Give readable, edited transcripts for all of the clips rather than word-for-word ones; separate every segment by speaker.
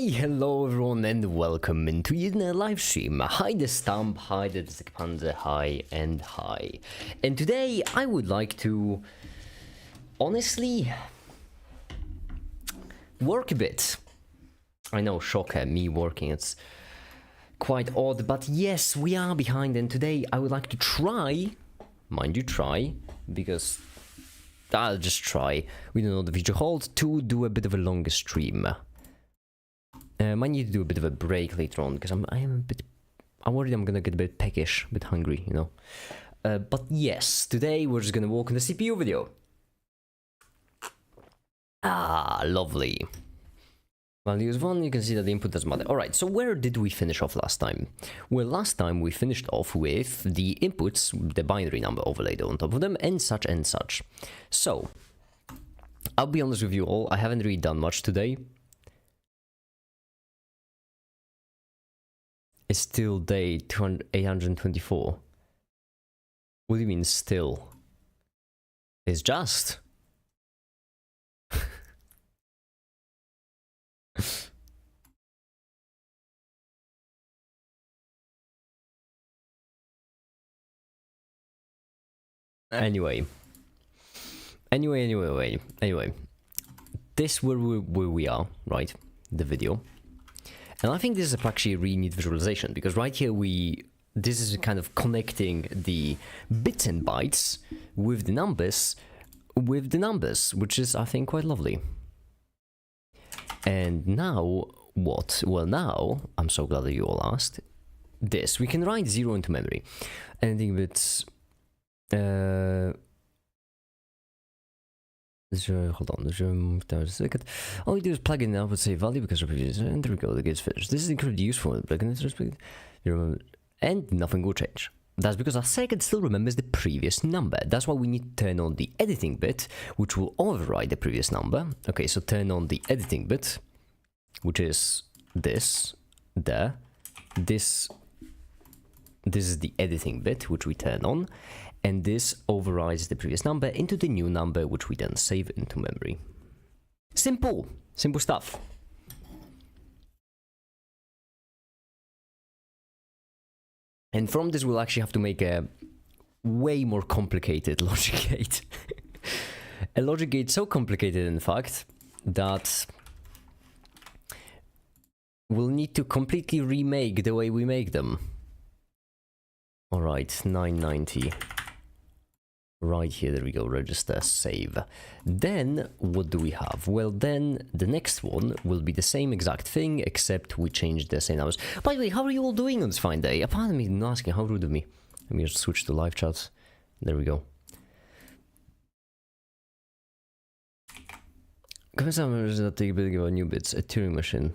Speaker 1: Hello everyone and welcome into a live stream. Hi the Stump, hi the Panzer, hi and hi. And today I would like to honestly work a bit. I know, shocker, me working, it's quite odd, but yes, we are behind, and today I would like to try, mind you try, because I'll just try, we don't know the future holds, to do a bit of a longer stream. Might need to do a bit of a break later on, because I'm worried I'm gonna get a bit peckish, a bit hungry, you know. But yes, today we're just gonna walk in the CPU video. Ah, lovely. Well, use one, you can see that the input doesn't matter. Alright, so where did we finish off last time? Well, last time we finished off with the inputs, the binary number overlaid on top of them, and such and such. So, I'll be honest with you all, I haven't really done much today. It's still day 824. What do you mean still? It's just. Anyway. This where we are, right? The video. And I think this is actually a really neat visualization, because right here this is kind of connecting the bits and bytes with the numbers, which is, I think, quite lovely. And now, what? Well, now, I'm so glad that you all asked, this, we can write 0 into memory. Anything that's, hold on, all you do is plug in the output save value because of previous, and there we go, the gate's finished. This is incredibly useful, and nothing will change. That's because our circuit still remembers the previous number. That's why we need to turn on the editing bit, which will override the previous number. Okay, so turn on the editing bit, which is this, there. This is the editing bit, which we turn on. And this overrides the previous number into the new number, which we then save into memory. Simple stuff. And from this, we'll actually have to make a way more complicated logic gate. A logic gate so complicated, in fact, that we'll need to completely remake the way we make them. All right, 990. Right here, there we go, register, save. Then, what do we have? Well, then, the next one will be the same exact thing, except we change the same numbers. By the way, how are you all doing on this fine day? Apart from me not asking, how rude of me. Let me just switch to live chat. There we go. Comments that take a bit of new bits, a Turing machine.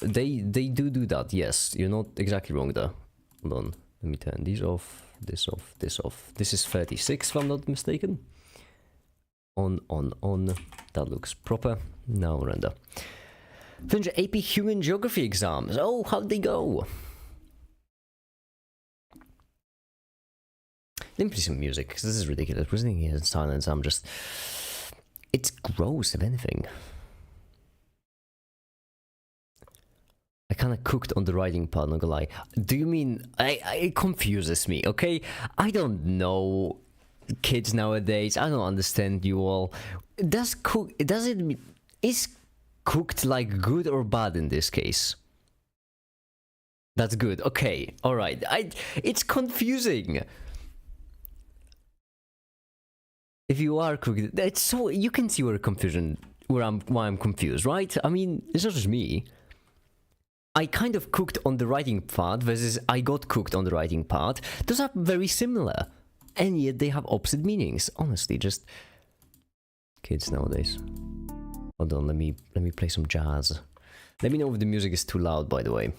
Speaker 1: They do that, yes. You're not exactly wrong there. Hold on, let me turn these off. This off, this off. This is 36, if I'm not mistaken. On. That looks proper. Now render. Finish AP Human Geography exams. Oh, how'd they go? Let me play some music, because this is ridiculous. We're sitting here in silence. I'm just... It's gross, if anything. I kind of cooked on the writing part, not gonna lie. Do you mean... it confuses me, okay? I don't know kids nowadays. I don't understand you all. Is cooked like good or bad in this case? That's good. Okay, all right. It's confusing. If you are cooking, it's so you can see why I'm confused, right? I mean, it's not just me. I kind of cooked on the writing part versus I got cooked on the writing part. Those are very similar, and yet they have opposite meanings. Honestly, just kids nowadays. Hold on, let me play some jazz. Let me know if the music is too loud, by the way,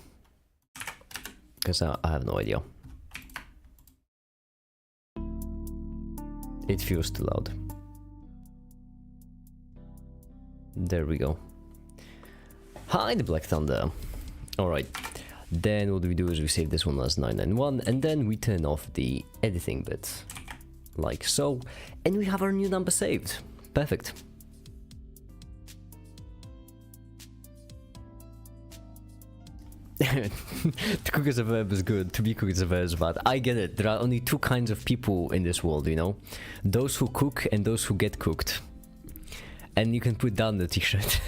Speaker 1: because I have no idea. It feels too loud. There we go. Hi, the Black Thunder. Alright, then what we do is we save this one as 991, and then we turn off the editing bit, like so, and we have our new number saved. Perfect. To cook as a verb is good, to be cooked as a verb is bad. I get it. There are only two kinds of people in this world, you know? Those who cook and those who get cooked. And you can put down the t-shirt.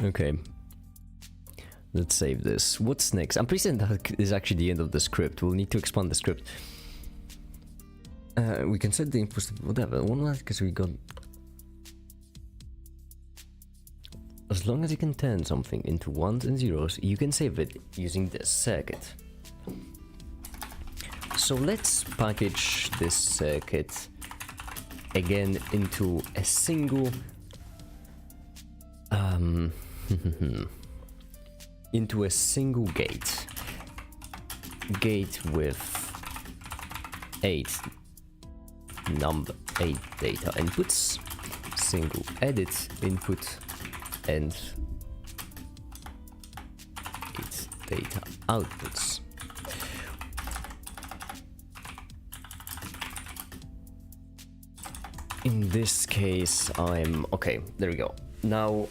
Speaker 1: Okay. Let's save this. What's next? I'm pretty certain that is actually the end of the script. We'll need to expand the script. We can set the inputs to whatever. One last because we got... As long as you can turn something into ones and zeros, you can save it using this circuit. So let's package this circuit again into a single... into a single gate. Gate with 8 data inputs, single edit input, and 8 data outputs. In this case, okay, there we go. Now,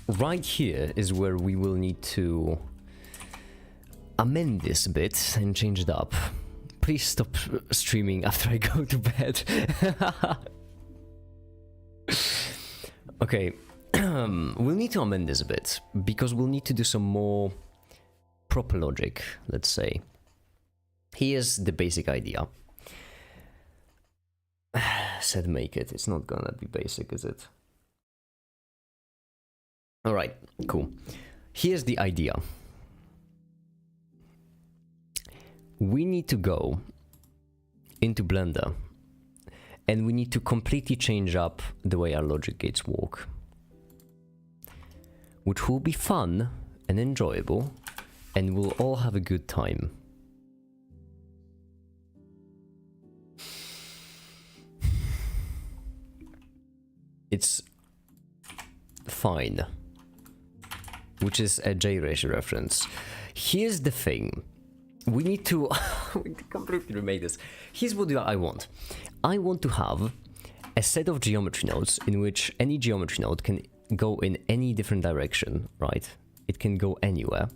Speaker 1: right here is where we will need to amend this a bit and change it up. Please stop streaming after I go to bed. Okay, we'll need to amend this a bit because we'll need to do some more proper logic, let's say. Here's the basic idea. Said make it. It's not gonna be basic, is it? Alright, cool. Here's the idea. We need to go into Blender and we need to completely change up the way our logic gates work, which will be fun and enjoyable and we'll all have a good time. It's fine, which is a J-Ratio reference. Here's the thing. We need to completely remake this. Here's what I want. I want to have a set of geometry nodes in which any geometry node can go in any different direction, right? It can go anywhere.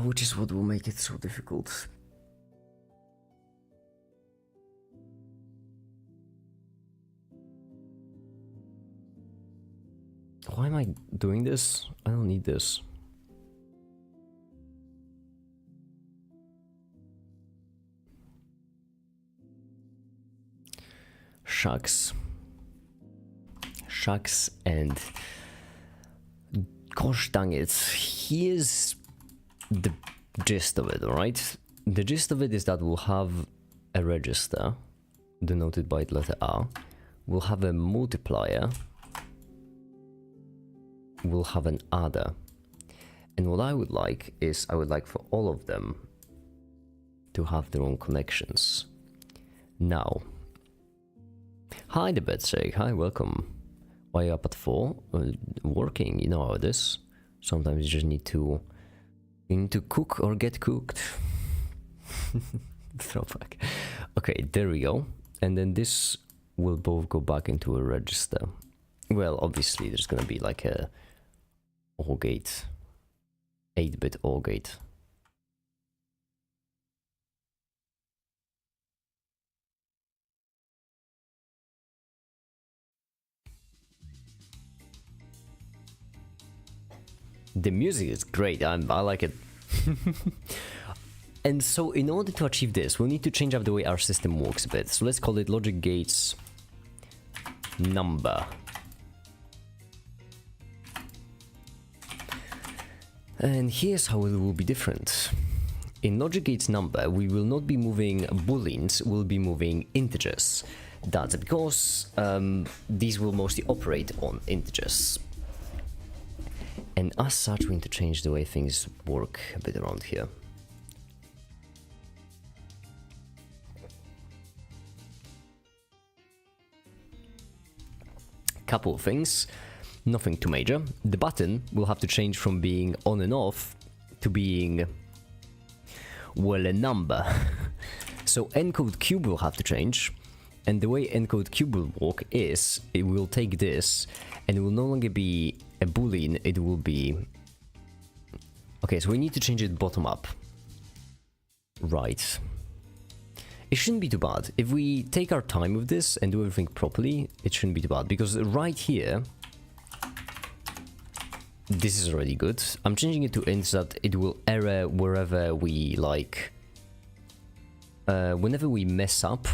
Speaker 1: Which is what will make it so difficult. Why am I doing this? I don't need this. Shucks. Shucks and gosh dang it. Here's the gist of it, alright? The gist of it is that we'll have a register denoted by the letter R. We'll have a multiplier. We'll have an adder. And what I would like is, I would like for all of them to have their own connections. Now, hi the bedsake, hi, welcome. Why are you up at 4? Working, you know how it is. Sometimes you just need to cook or get cooked. Throwback. Okay, there we go. And then this will both go back into a register. Well, obviously there's gonna be like a OR gate, 8-bit OR gate. The music is great, I like it. And so in order to achieve this, we'll need to change up the way our system works a bit. So let's call it logic gates number. And here's how it will be different. In logic gates number, we will not be moving booleans, we'll be moving integers. That's because these will mostly operate on integers. And as such, we need to change the way things work a bit around here. Couple of things, nothing too major. The button will have to change from being on and off to being, well, a number. So encode cube will have to change, and the way encode cube will work is it will take this, and it will no longer be a boolean, it will be... Okay, so we need to change it bottom up. Right. It shouldn't be too bad. If we take our time with this and do everything properly, it shouldn't be too bad, because right here, this is already good. I'm changing it to int so that it will error wherever we like. Whenever we mess up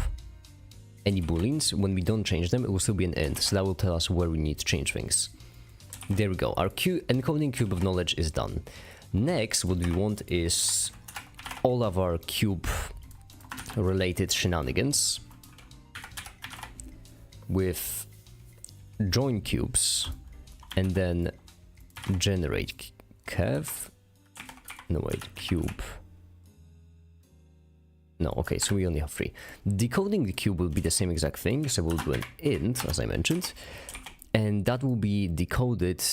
Speaker 1: any booleans, when we don't change them, it will still be an int, so that will tell us where we need to change things. There we go. Our encoding cube of knowledge is done. Next, what we want is all of our cube related shenanigans with join cubes and then generate curve. No, wait, cube. No, okay, so we only have 3. Decoding the cube will be the same exact thing, so we'll do an int, as I mentioned, and that will be decoded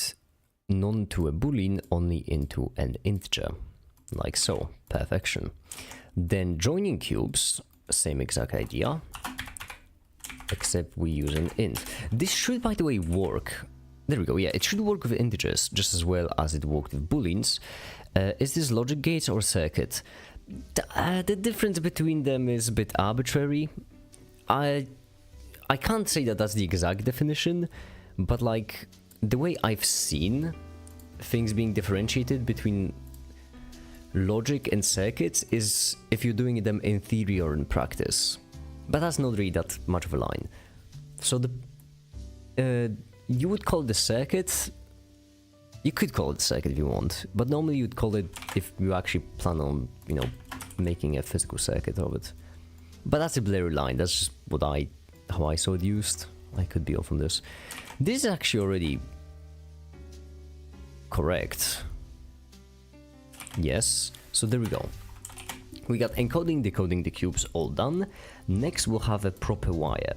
Speaker 1: not to a boolean, only into an integer, like so. Perfection. Then joining cubes, same exact idea, except we use an int. This should, by the way, work. There we go, yeah, it should work with integers just as well as it worked with booleans. Is this logic gates or circuit? The difference between them is a bit arbitrary. I can't say that that's the exact definition, but like the way I've seen things being differentiated between logic and circuits is if you're doing them in theory or in practice. But that's not really that much of a line. So you would call it the circuit. You could call it circuit if you want, but normally you'd call it if you actually plan on, you know, making a physical circuit of it. But that's a blurry line. That's just how I saw it used. I could be off on this. This is actually already correct. Yes. So there we go. We got encoding, decoding the cubes all done. Next we'll have a proper wire.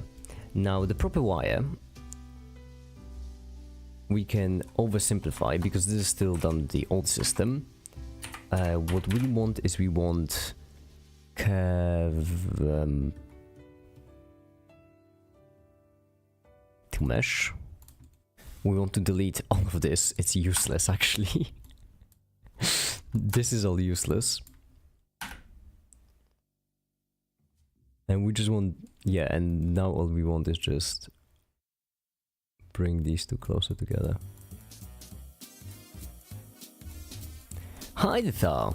Speaker 1: Now the proper wire we can oversimplify because this is still done the old system. What we want is we want curve to mesh. We want to delete all of this. It's useless actually. This is all useless. And we just want, yeah, and now all we want is just bring these two closer together. Hi there.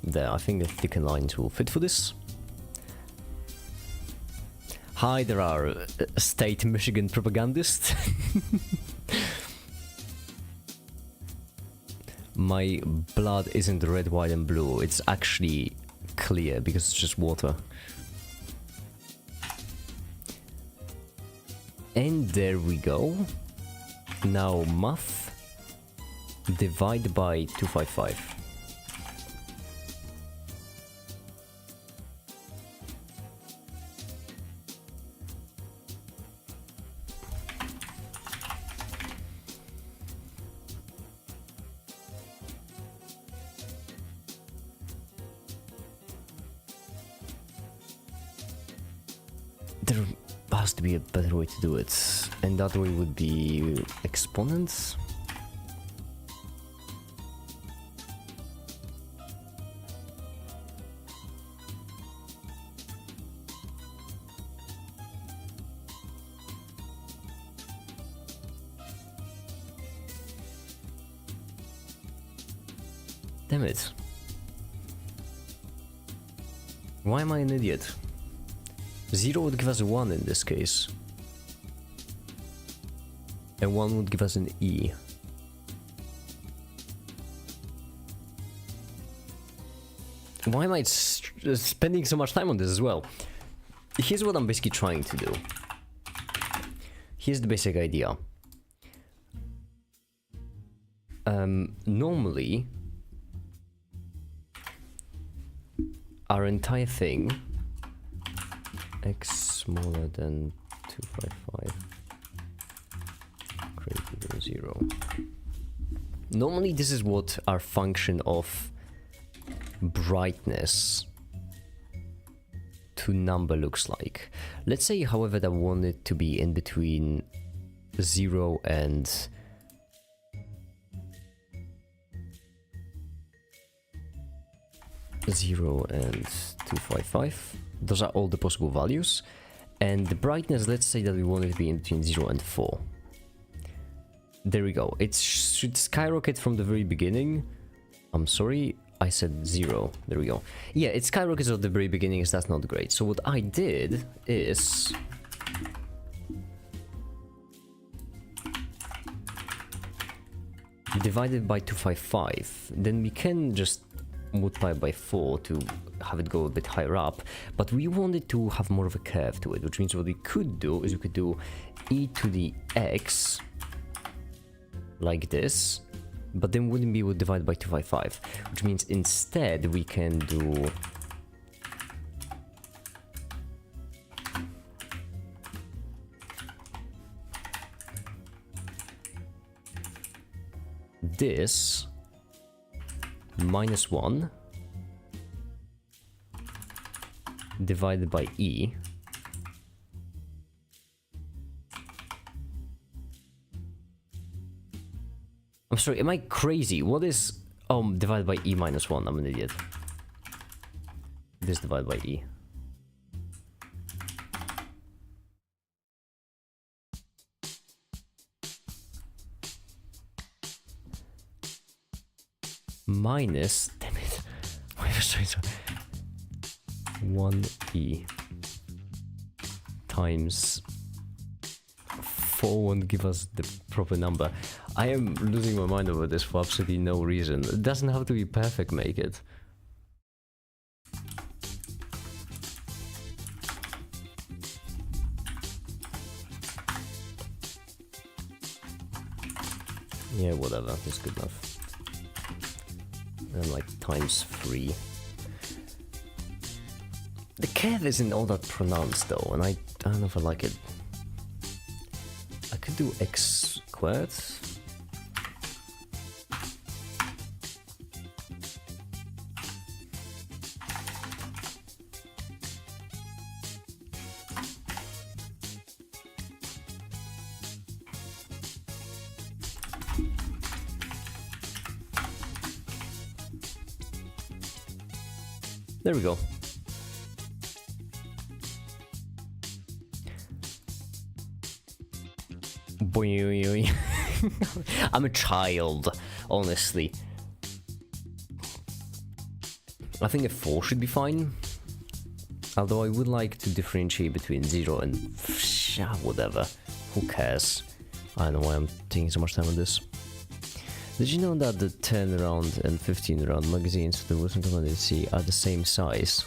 Speaker 1: There, I think the thicker lines will fit for this. Hi, there are state Michigan propagandists. My blood isn't red, white and blue. It's actually clear because it's just water. And there we go. Now math divide by 255. There has to be a better way to do it, and that way would be exponents. Damn it. Why am I an idiot? 0 would give us 1 in this case. And 1 would give us an E. Why am I spending so much time on this as well? Here's what I'm basically trying to do. Here's the basic idea. normally our entire thing x smaller than 255 greater than 0. Normally this is what our function of brightness to number looks like. Let's say, however, that we want it to be in between 0 and 255. Those are all the possible values. And the brightness, let's say that we want it to be in between 0 and 4. There we go. It should skyrocket from the very beginning. I'm sorry, I said 0. There we go. Yeah, it skyrockets at the very beginning, so that's not great. So what I did is... divided by 255. Then we can just multiply by 4 to have it go a bit higher up, but we wanted to have more of a curve to it, which means what we could do is we could do e to the x like this, but then wouldn't be able to divide by 255, which means instead we can do this minus 1 divided by e I'm sorry, am I crazy? What is divided by e minus 1? I'm an idiot. This divided by e. Minus, damn it, 1e times 4 won't give us the proper number. I am losing my mind over this for absolutely no reason. It doesn't have to be perfect, make it. Yeah, whatever, that's good enough. And like times 3. The curve isn't all that pronounced though, and I don't know if I like it. I could do x squared. There we go. I'm a child, honestly. I think a 4 should be fine. Although I would like to differentiate between 0 and whatever. Who cares? I don't know why I'm taking so much time on this. Did you know that the 10 round and 15 round magazines for the Wilson Community are the same size?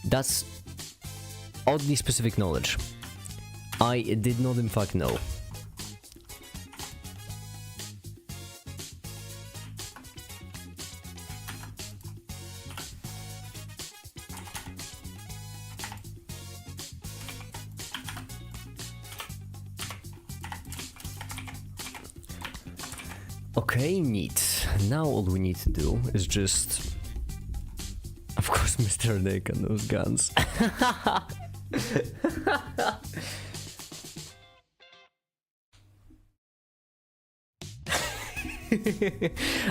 Speaker 1: That's oddly specific knowledge. I did not in fact know. Okay, neat. Now all we need to do is just... Of course, Mr. Nick and those guns.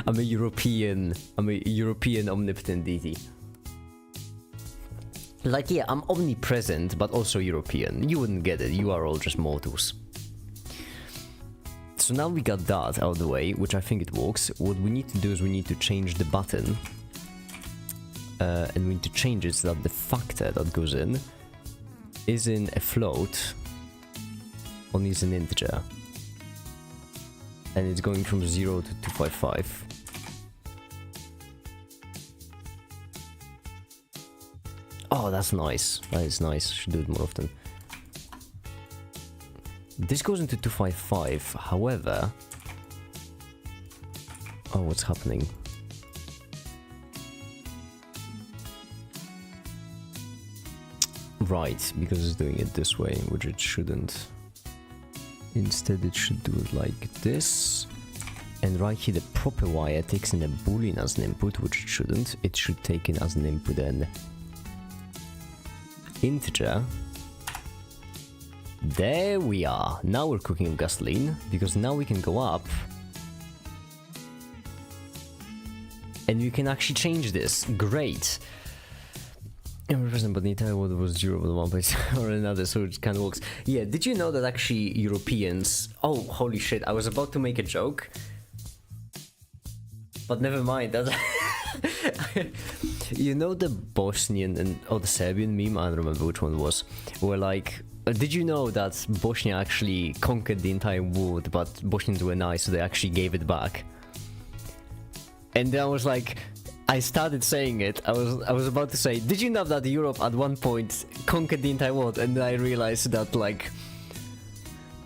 Speaker 1: I'm a European omnipotent deity. Like, yeah, I'm omnipresent, but also European. You wouldn't get it, you are all just mortals. So now we got that out of the way, which I think it works. What we need to do is we need to change the button. And we need to change it so that the factor that goes in is in a float, only is an integer. And it's going from 0 to 255. Oh, that's nice. That is nice. Should do it more often. This goes into 255. However, Oh, what's happening? Right, because it's doing it this way, which it shouldn't. Instead, it should do it like this. And right here, the proper wire takes in a boolean as an input, which it shouldn't. It should take in as an input an integer. There we are. Now we're cooking with gasoline, because now we can go up. And we can actually change this. Great. But the entire world was 0 over 1 place or another, so it kind of works. Yeah, did you know that actually Europeans... Oh, holy shit, I was about to make a joke. But never mind, that... You know the Bosnian and... Oh, the Serbian meme? I don't remember which one it was. Where like... Did you know that Bosnia actually conquered the entire world, but Bosnians were nice, so they actually gave it back? And then I was like... I started saying it. I was about to say, did you know that Europe at one point conquered the entire world? And then I realized that like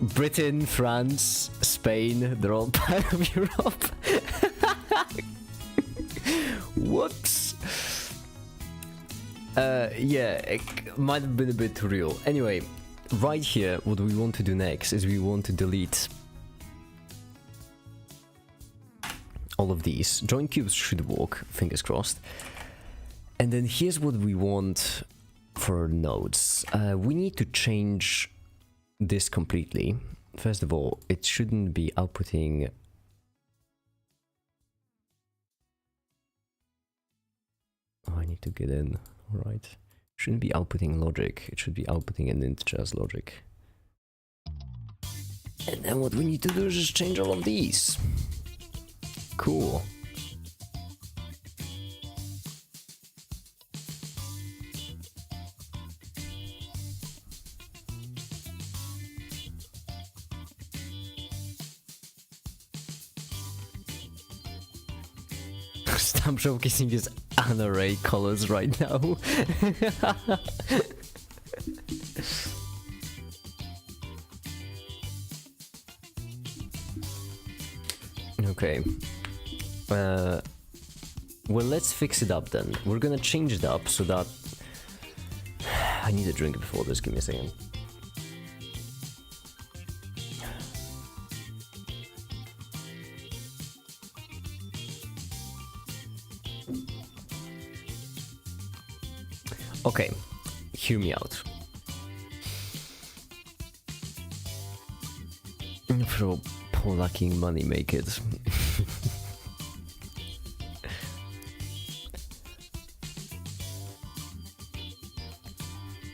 Speaker 1: Britain, France, Spain, they're all part of Europe. Whoops. Yeah, it might have been a bit too real. Anyway, right here, what we want to do next is we want to delete all of these. Join cubes should work, fingers crossed. And then here's what we want for our nodes. We need to change this completely. First of all, it shouldn't be outputting... Oh, I need to get in, right. Shouldn't be outputting logic, it should be outputting an integer as logic. And then what we need to do is just change all of these. Cool. Stop showcasing his array colors right now. Okay. Well, let's fix it up then. We're gonna change it up so that... I need a drink before this, give me a second. Okay, hear me out. For Polaking money, make it.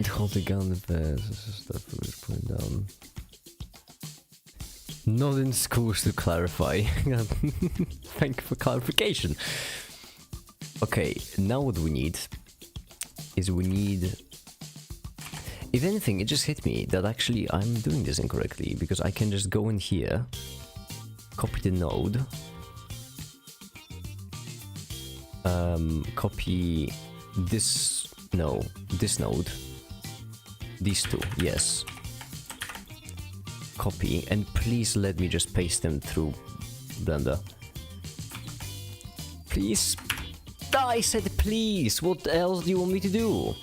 Speaker 1: Hold the gun, stuff was put down. Not in schools to clarify. Thank you for clarification. Okay, now what we need is we need... If anything, it just hit me that actually I'm doing this incorrectly, because I can just go in here, copy the node, copy this, no, this node, these two, yes, copy, and please let me just paste them through Blender. Please. I said please, what else do you want me to do?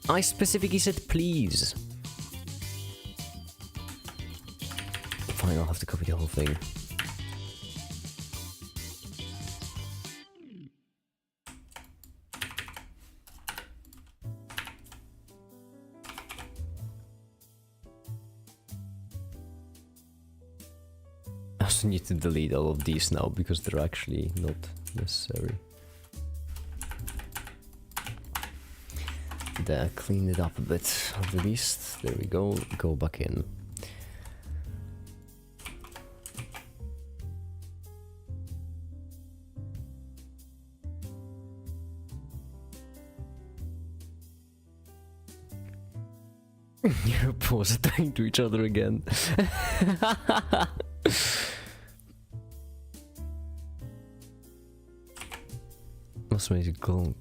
Speaker 1: I specifically said please. Fine, I'll have to copy the whole thing. I also need to delete all of these now because they're actually not necessary. There, clean it up a bit at the least. There we go. Go back in. Your paws are talking to each other again. What's my goal?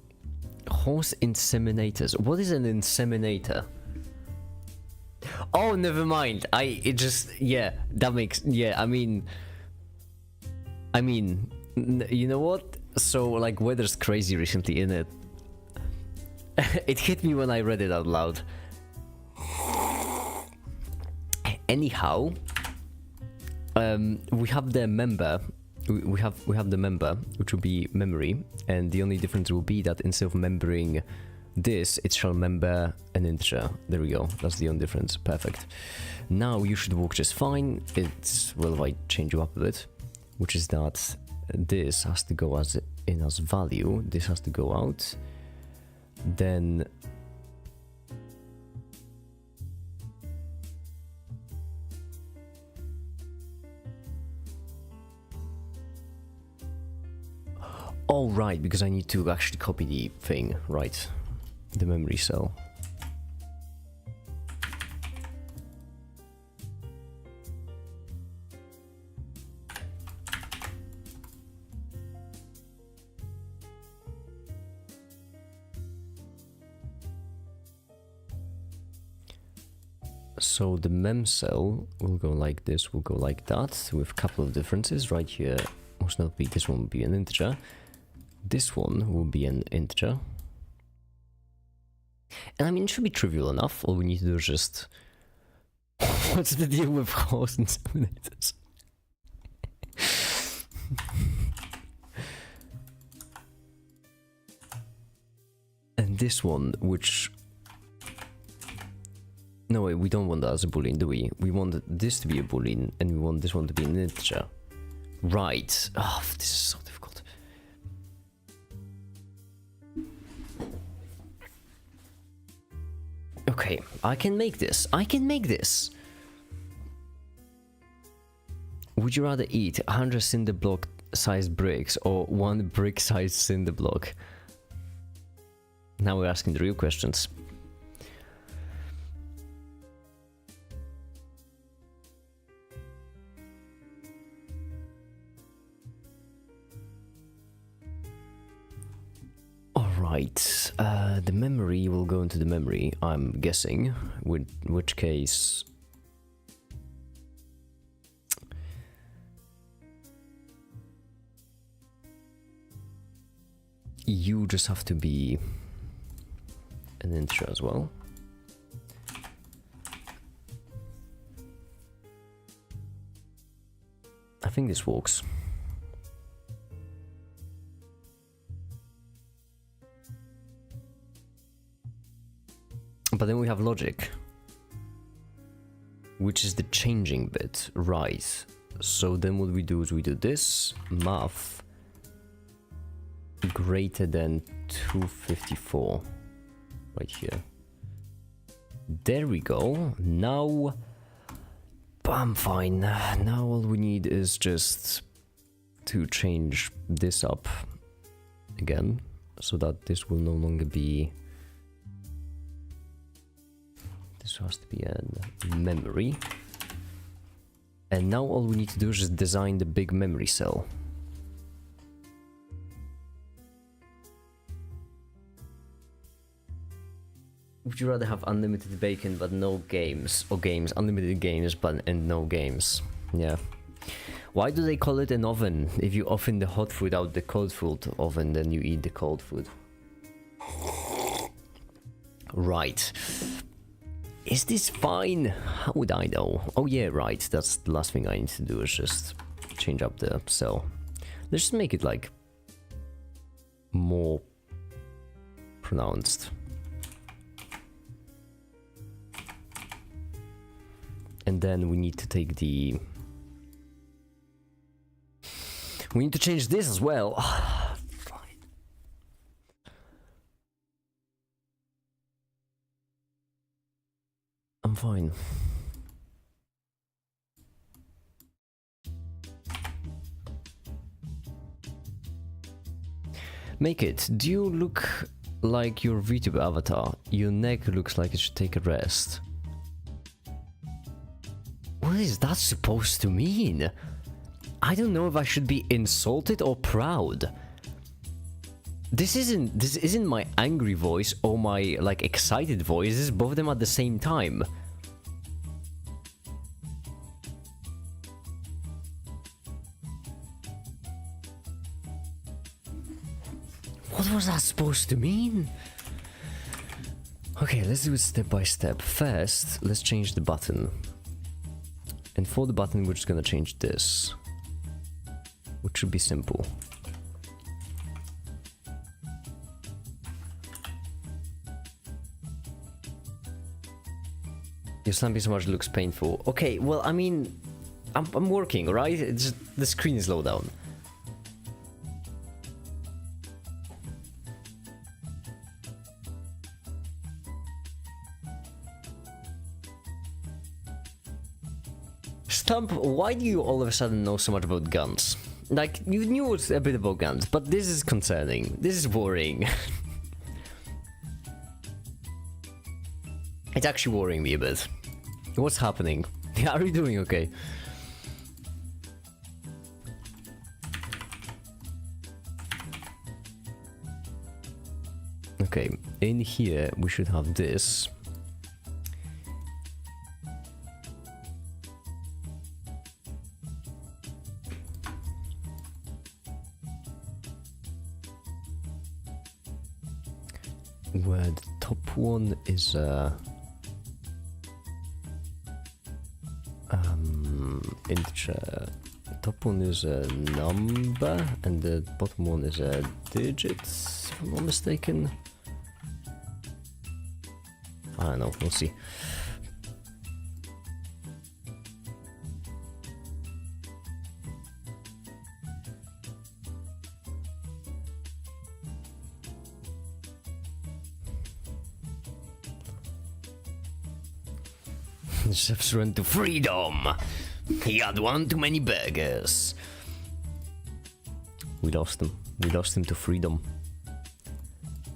Speaker 1: Horse inseminators. What is an inseminator? Oh, never mind. It just, yeah, that makes, yeah, I mean, I mean, you know what? So, like, weather's crazy recently, innit? It hit me when I read it out loud. Anyhow, we have the member. We have the member, which will be memory, and the only difference will be that instead of membering this, it shall member an integer. There we go. That's the only difference. Perfect. Now you should work just fine. It's, well, if I change you up a bit, which is that this has to go as in as value. This has to go out. Then oh, right, because I need to actually copy the thing, right? The memory cell. So the mem cell will go like this, will go like that, with a couple of differences. Right here, most not be this one will be an integer. This one will be an integer. And I mean, it should be trivial enough. All we need to do is just... What's the deal with host inseminators? And this one, which... No, wait, we don't want that as a boolean, do we? We want this to be a boolean, and we want this one to be an integer. Right. Oh, this is so difficult. Okay, I can make this. I can make this. Would you rather eat 100 cinder block sized bricks or 1 brick sized cinder block? Now we're asking the real questions. Right, the memory will go into the memory, I'm guessing, in which case... You just have to be an integer as well. I think this works. But then we have logic, which is the changing bit, right? So then what we do is we do this, math greater than 254, right here. There we go. Now, I'm fine. Now all we need is just to change this up again, so that this will no longer be... This has to be a memory. And now all we need to do is just design the big memory cell. Would you rather have unlimited bacon but no games? Or games, unlimited games but and no games? Yeah. Why do they call it an oven? If you oven the hot food out the cold food oven, then you eat the cold food. Right. Is this fine? How would I know? Oh yeah, right. That's the last thing I need to do is just change up the cell. Let's just make it like more pronounced. And then we need to take the... We need to change this as well. I'm fine. Make it. Do you look like your VTuber avatar? Your neck looks like it should take a rest. What is that supposed to mean? I don't know if I should be insulted or proud. This isn't my angry voice or my like excited voice. This is both of them at the same time. What was that supposed to mean? Okay, let's do it step by step. First, let's change the button. And for the button, we're just gonna change this, which should be simple. Your slamping so much looks painful. Okay, well, I mean, I'm working, alright? It's just, the screen is low down. Stump, why do you all of a sudden know so much about guns? Like, you knew a bit about guns, but this is concerning. This is worrying. It's actually worrying me a bit. What's happening? Are you doing okay? Okay, in here we should have this. Where the top one is integer. Top one is a number and the bottom one is a digit, if I'm not mistaken. I don't know, we'll see. Chef's run to freedom. He had one too many burgers. We lost him. We lost him to freedom.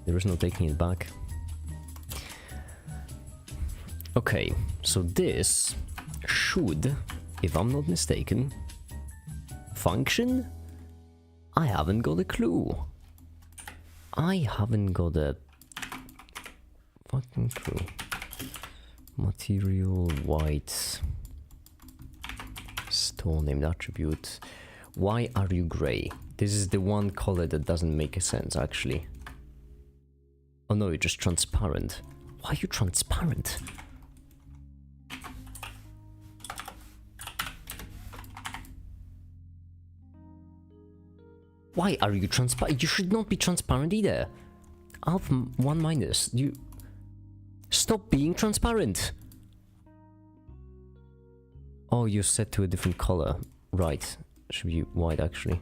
Speaker 1: There is no taking it back. Okay, so this should, if I'm not mistaken, function? I haven't got a clue. I haven't got a fucking clue. Material white. Store named attribute. Why are you gray? This is the one color that doesn't make a sense, actually. Oh no, you're just transparent. Why are you transparent? Why are you transparent? You should not be transparent either. Alph 1 minus. You... Stop being transparent! Oh, you're set to a different color. Right. Should be white, actually.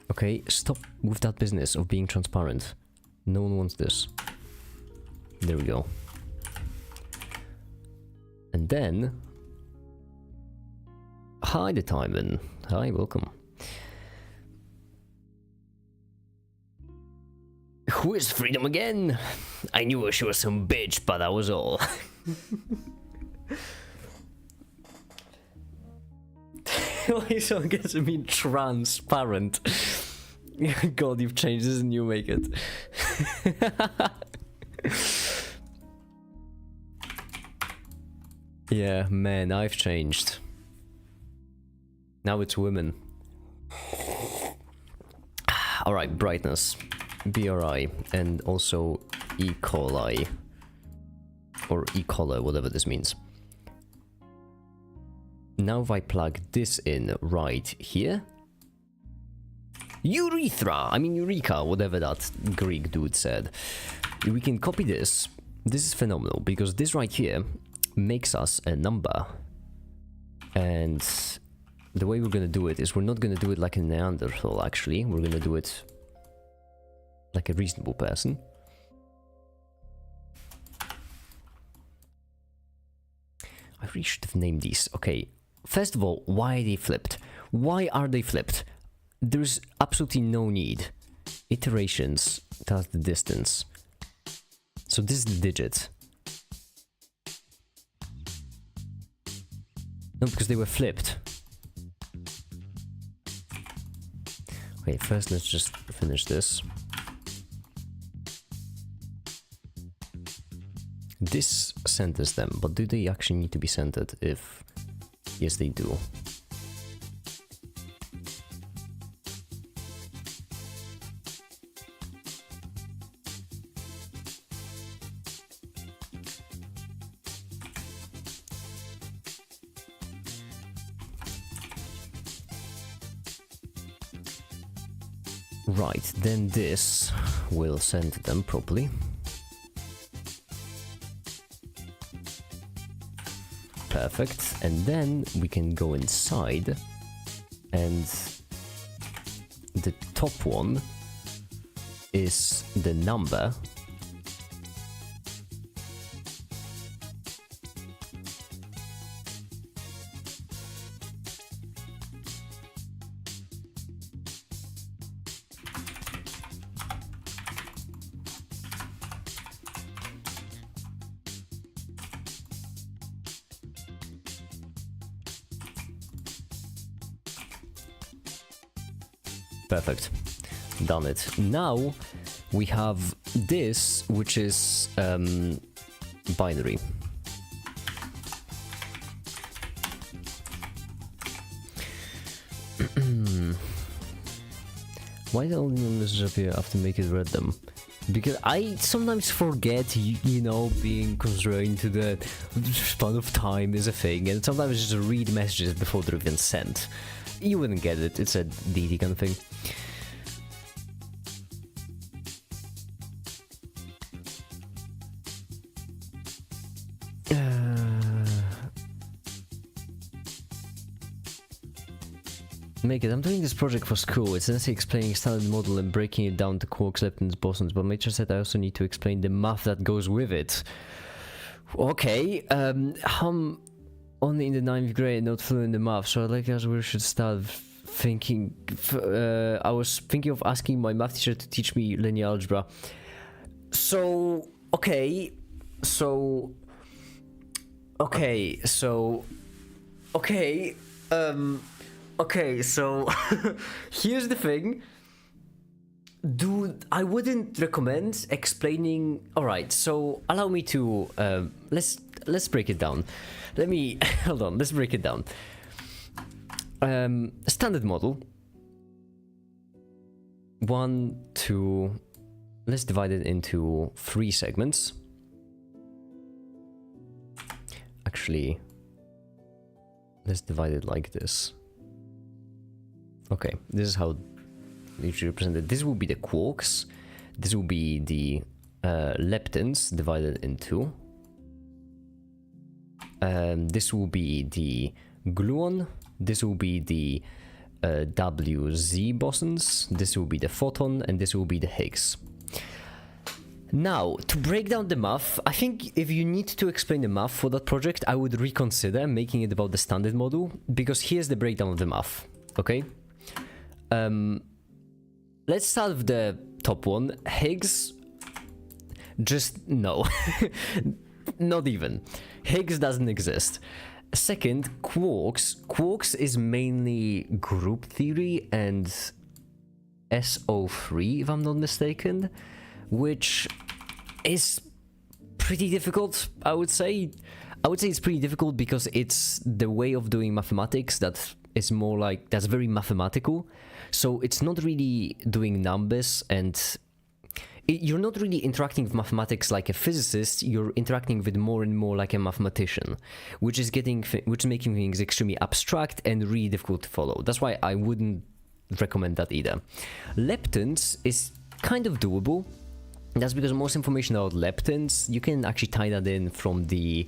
Speaker 1: Okay, stop with that business of being transparent. No one wants this. There we go. And then... Hi, the Timon. Hi, welcome. Who is Freedom again? I knew she was some bitch, but that was all. Why someone gets to be transparent? God, you've changed this and you make it. Yeah, man, I've changed. Now it's women. Alright, brightness. BRI and also E. coli. Or E. coli, whatever this means. Now if I plug this in right here. Urethra! I mean Eureka, whatever that Greek dude said. We can copy this. This is phenomenal because this right here makes us a number. And the way we're gonna do it is we're not gonna do it like a Neanderthal actually. We're gonna do it like a reasonable person. I really should have named these. Okay, first of all, why are they flipped? Why are they flipped? There's absolutely no need. Iterations tells the distance. So this is the digit. No, because they were flipped. Okay, first let's just finish this. This centers them, but do they actually need to be centered if... Yes, they do. Right, then this will send them properly. Perfect, and then we can go inside, and the top one is the number. Perfect. Done it. Now we have this, which is binary. Why the only numbers appear after make it read them? Because I sometimes forget, you know, being constrained to the span of time is a thing, and sometimes just read messages before they're even sent. You wouldn't get it, it's a DD kind of thing. Make it. I'm doing this project for school. It's essentially explaining standard model and breaking it down to quarks, leptons, bosons, but Major said I also need to explain the math that goes with it. Okay, I'm only in the 9th grade, not fluent in the math, so I'd like us we should start thinking. I was thinking of asking my math teacher to teach me linear algebra. So, okay, so here's the thing. Dude, I wouldn't recommend explaining. Alright, so allow me to let's break it down. Let me hold on, let's break it down. Standard model. 1, 2, let's divide it into 3 segments. Actually, let's divide it like this. Okay, this is how you should represent it. This will be the quarks. This will be the leptons divided in 2. This will be the gluon. This will be the WZ bosons. This will be the photon, and this will be the Higgs. Now, to break down the math, I think if you need to explain the math for that project, I would reconsider making it about the standard model, because here's the breakdown of the math, okay? Let's start with the top one. Higgs, just no. Not even. Higgs doesn't exist. Second, quarks. Quarks is mainly group theory and SO3, if I'm not mistaken, which is pretty difficult, I would say. I would say it's pretty difficult because it's the way of doing mathematics that is more like, that's very mathematical. So it's not really doing numbers, and you're not really interacting with mathematics like a physicist. You're interacting with more and more like a mathematician, which is making things extremely abstract and really difficult to follow. That's why I wouldn't recommend that either. Leptons is kind of doable. That's because most information about leptons, you can actually tie that in from the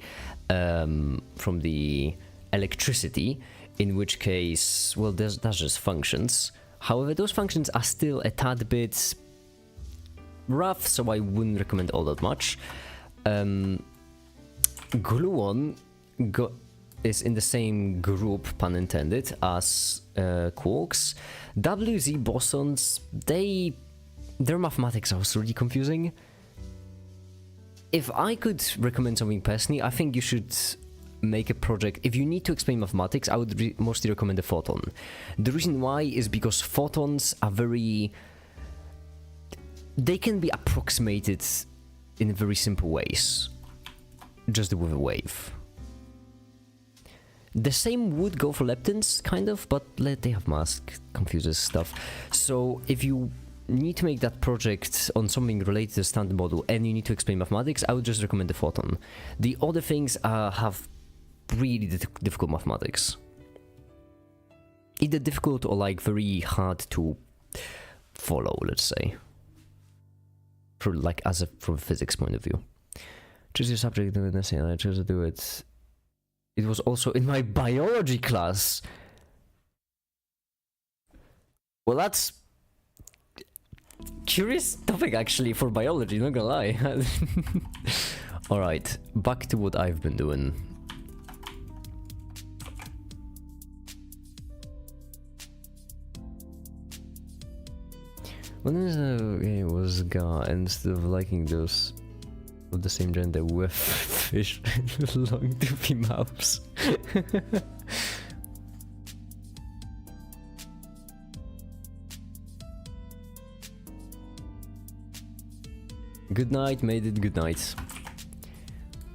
Speaker 1: electricity, in which case, well, that's just functions. However, those functions are still a tad bit rough, so I wouldn't recommend all that much. Gluon is in the same group, pun intended, as quarks. WZ bosons, their mathematics are also really confusing. If I could recommend something personally, I think you should make a project. If you need to explain mathematics, I would mostly recommend a photon. The reason why is because photons are they can be approximated in very simple ways, just with a wave. The same would go for leptons, kind of, but they have mass, confuses stuff. So if you need to make that project on something related to the standard model and you need to explain mathematics, I would just recommend the photon. The other things have really difficult mathematics. Either difficult or like very hard to follow, let's say. Like from a physics point of view. Choose your subject, do it, I chose to do it. It was also in my biology class. Well, that's curious topic actually for biology, not gonna lie. Alright, back to what I've been doing. When it was guy, instead of liking those of the same gender with fish long toothy mouths. Good night, made it, good night.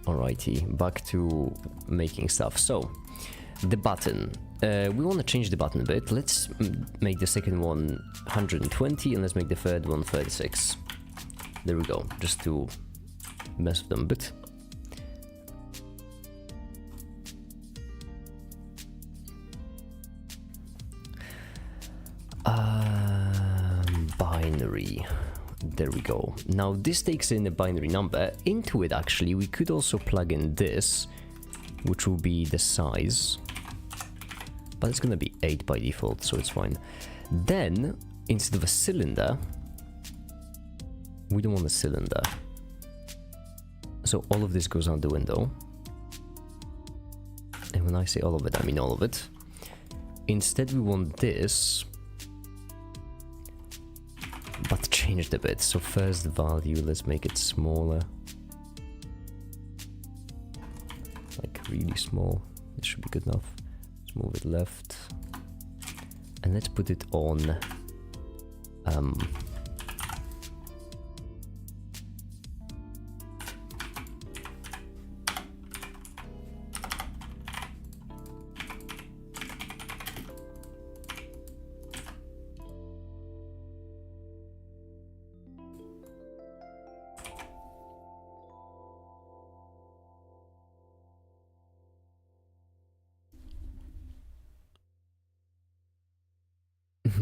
Speaker 1: Alrighty, back to making stuff. So, the button. We want to change the button a bit. Let's make the second one 120 and let's make the third one 36. There we go, just to mess with them a bit. Binary. There we go. Now this takes in a binary number. Into it actually we could also plug in this, which will be the size. But it's gonna be 8 by default, so it's fine. Then, instead of a cylinder, we don't want a cylinder. So all of this goes out the window. And when I say all of it, I mean all of it. Instead we want this, but changed a bit. So first value, let's make it smaller. Like really small. It should be good enough. Let's move it left. And let's put it on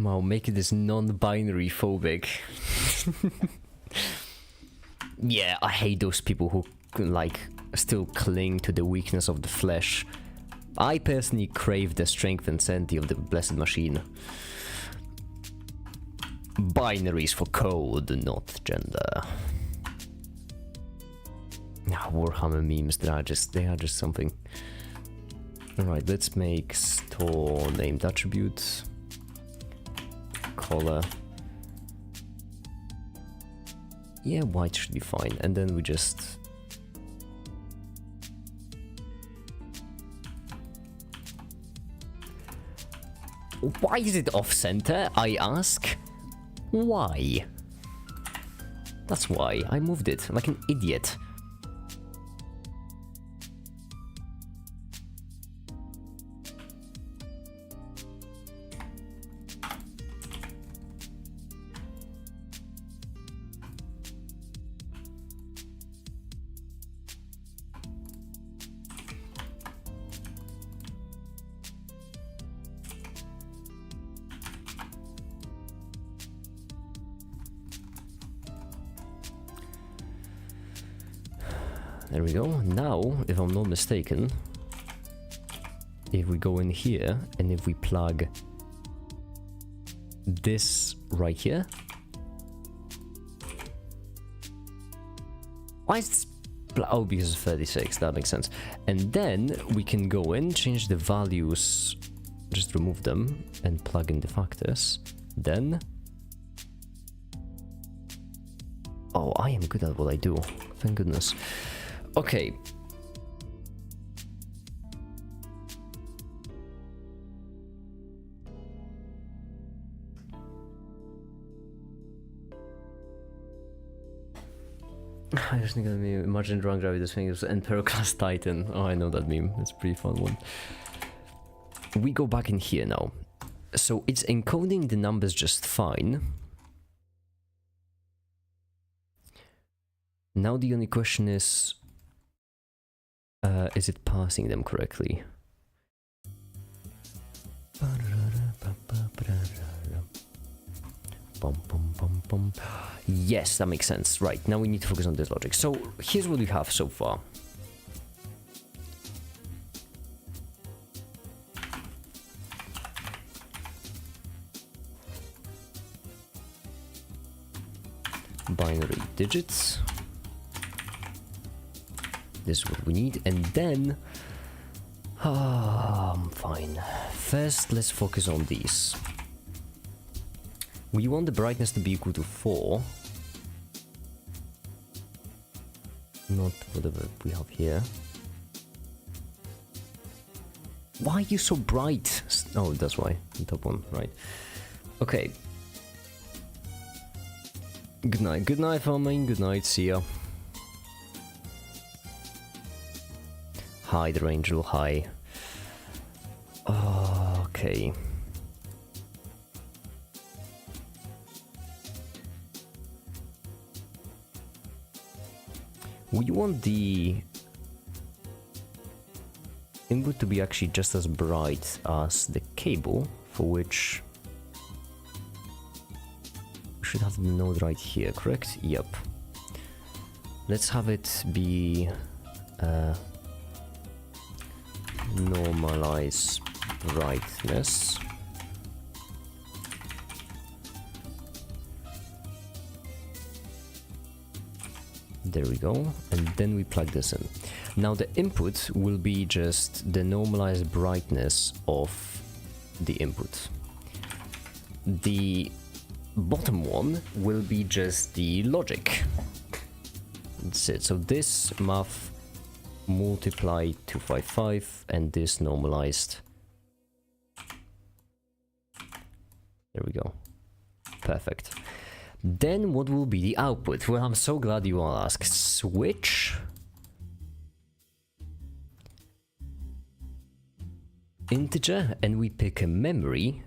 Speaker 1: wow, make it this non-binary phobic. Yeah, I hate those people who like still cling to the weakness of the flesh. I personally crave the strength and sanity of the blessed machine. Binaries for code, not gender. Warhammer memes, they are just something. Alright, let's make store named attribute. Color. Yeah, white should be fine. And then we just... Why is it off-center, I ask? Why? That's why. I moved it like an idiot. There we go. Now, if I'm not mistaken, if we go in here and if we plug this right here. Why is this? Oh, because it's 36. That makes sense. And then we can go in, change the values, just remove them and plug in the factors. Then, oh, I am good at what I do. Thank goodness. Okay. I just think of me imagine drunk gravity this thing is Emperor class Titan. Oh, I know that meme. It's a pretty fun one. We go back in here now. So it's encoding the numbers just fine. Now the only question is it parsing them correctly? Bum, bum, bum, bum. Yes, that makes sense. Right, now we need to focus on this logic. So here's what we have so far. Binary digits. This is what we need, and then fine. First, let's focus on these. We want the brightness to be equal to 4. Not whatever we have here. Why are you so bright? Oh, that's why. The top one, right. Okay. Good night, farming. Good night, see ya. Hi, the angel, hi. Okay. We want the input to be actually just as bright as the cable, for which we should have the node right here, correct? Yep. Let's have it be normalize brightness. There we go, and then we plug this in. Now the input will be just the normalized brightness of the input. The bottom one will be just the logic. That's it. So this math multiply 255 and this normalized. There we go. Perfect. Then what will be the output? Well, I'm so glad you all asked. Switch integer, and we pick a memory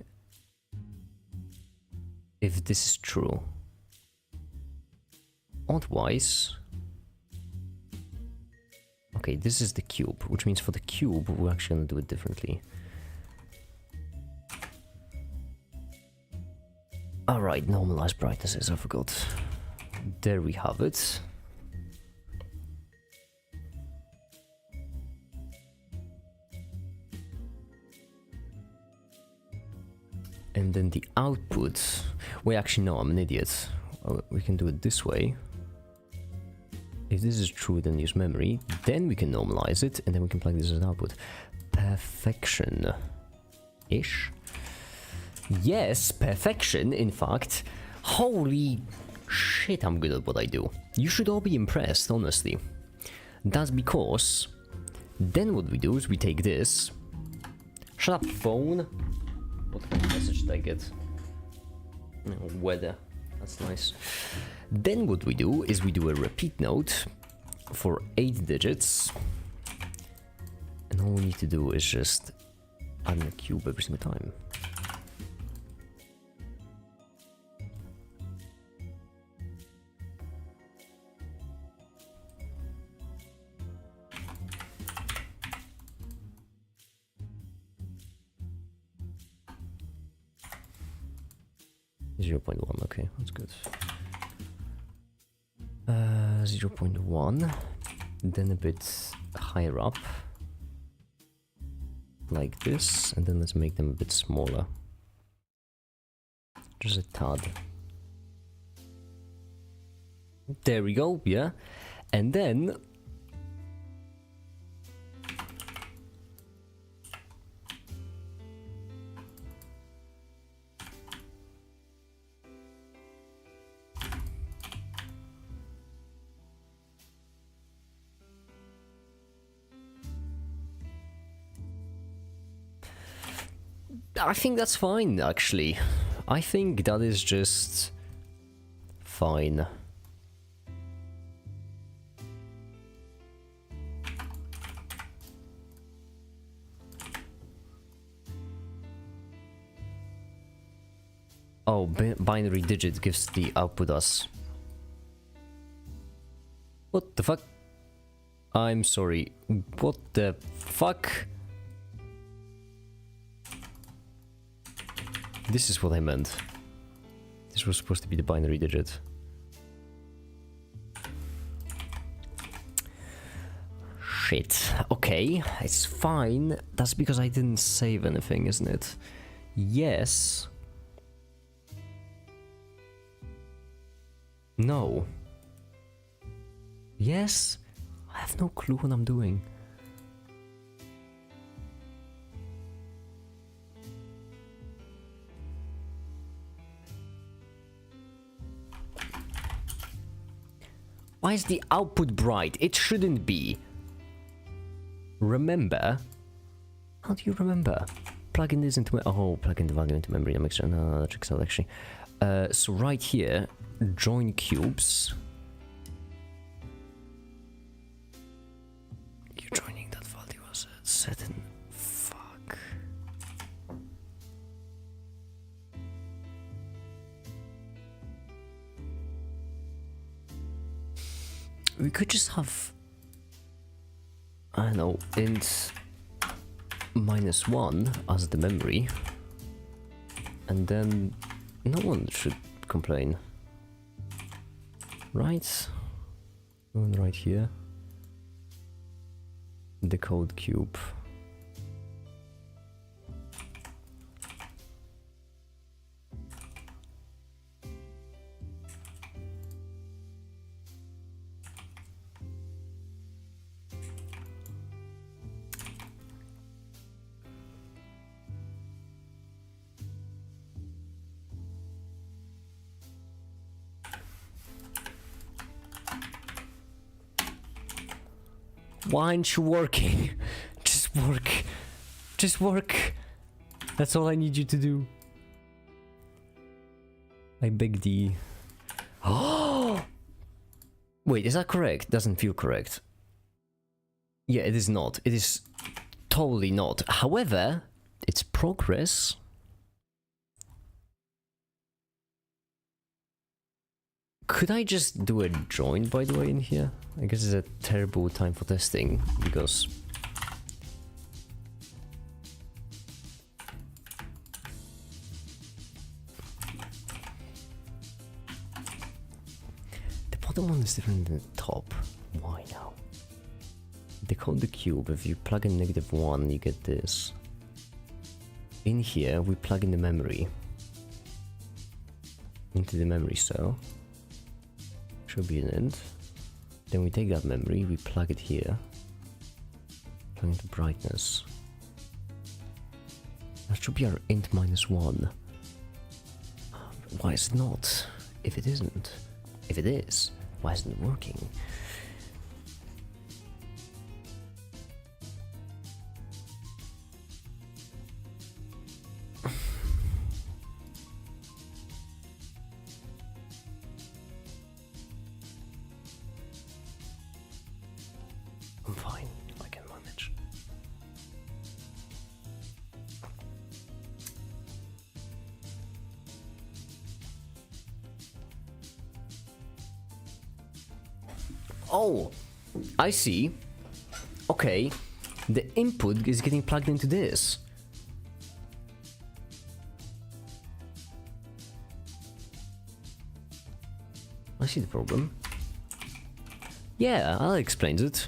Speaker 1: if this is true. Otherwise, okay, this is the cube, which means for the cube we're actually gonna do it differently. Alright, normalized brightnesses, I forgot. There we have it. And then the output... Wait, actually no, I'm an idiot. We can do it this way. If this is true, then use memory. Then we can normalize it, and then we can plug this as an output. Perfection-ish. Yes, perfection, in fact. Holy shit, I'm good at what I do. You should all be impressed, honestly. That's because then what we do is we take this. Shut up, phone. What kind of message did I get? Weather. That's nice. Then what we do is we do a repeat note for 8 digits. And all we need to do is just add a cube every single time. 0.1, okay, that's good. 0.1, then a bit higher up, like this, and then let's make them a bit smaller. Just a tad. There we go, yeah. And then I think that's fine, actually. I think that is just fine. Oh, binary digit gives the output us. What the fuck? I'm sorry. What the fuck? This is what I meant. This This was supposed to be the binary digit. Shit. Okay, it's fine. That's because I didn't save anything, isn't it? Yes. No. Yes. I have no clue what I'm doing. Why is the output bright? It shouldn't be. Remember? How do you remember? Plug in this into my... Oh, plug in the value into memory. That makes sense. No, that checks out actually. So right here, join cubes. You're joining that value as a certain... Fuck. We could just have... I don't know, int -1 as the memory, and then no one should complain, right? Going right here, decode cube. Why aren't you working? Just work. Just work. That's all I need you to do. I beg thee. Oh! Wait, is that correct? Doesn't feel correct. Yeah, it is not. It is totally not. However, it's progress. Could I just do a join, by the way, in here? I guess it's a terrible time for testing, because... the bottom one is different than the top. Why now? Decode the cube. If you plug in -1, you get this. In here, we plug in the memory. Into the memory cell. Should be an int. Then we take that memory, we plug it here. Plug into brightness. That should be our int -1. Why is it not? If it isn't. If it is, why isn't it working? I'm fine, I can manage. Oh, I see. Okay, the input is getting plugged into this. I see the problem. Yeah, that explains it.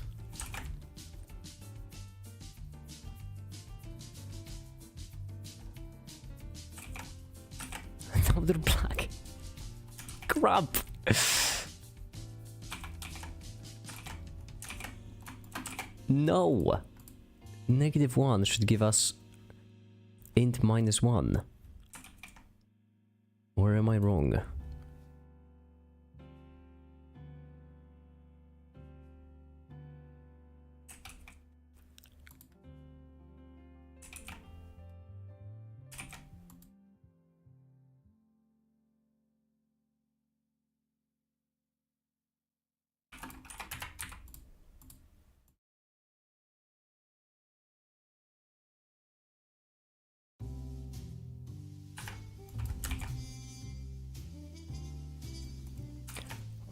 Speaker 1: Now they're black. Crap. No. -1 should give us int -1. Or am I wrong?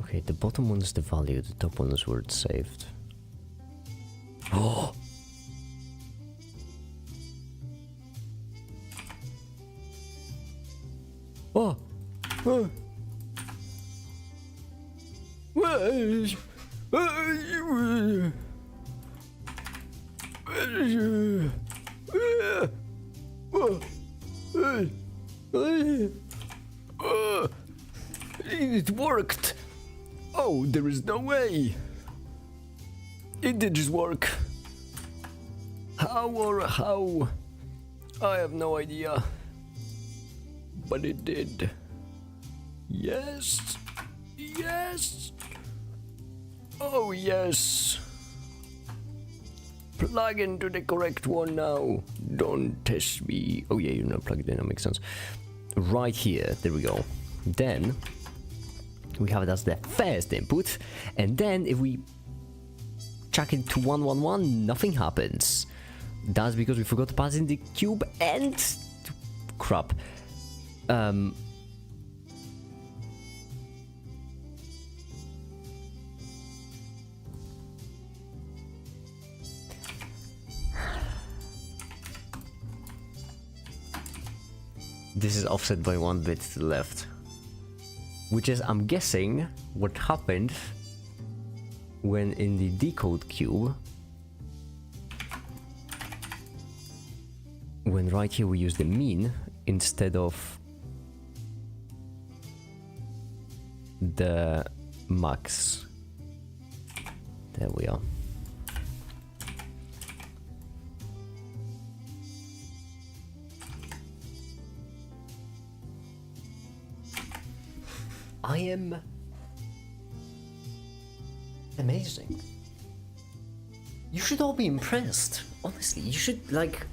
Speaker 1: Okay, the bottom one is the value, the top one is where it's saved. Oh! Oh! Oh! It worked! Oh, there is no way! It did just work. How or how? I have no idea. But it did. Yes! Yes! Oh yes! Plug into the correct one now. Don't test me. Oh yeah, you're not plugged in, that makes sense. Right here, there we go. Then we have it as the first input, and then if we chuck it to 111, nothing happens. That's because we forgot to pass in the cube and crap. This is offset by 1 bit to the left, which is, I'm guessing, what happened when in the decode cube, when right here we use the mean instead of the max. There we are. I am amazing. You should all be impressed. Honestly, you should, like,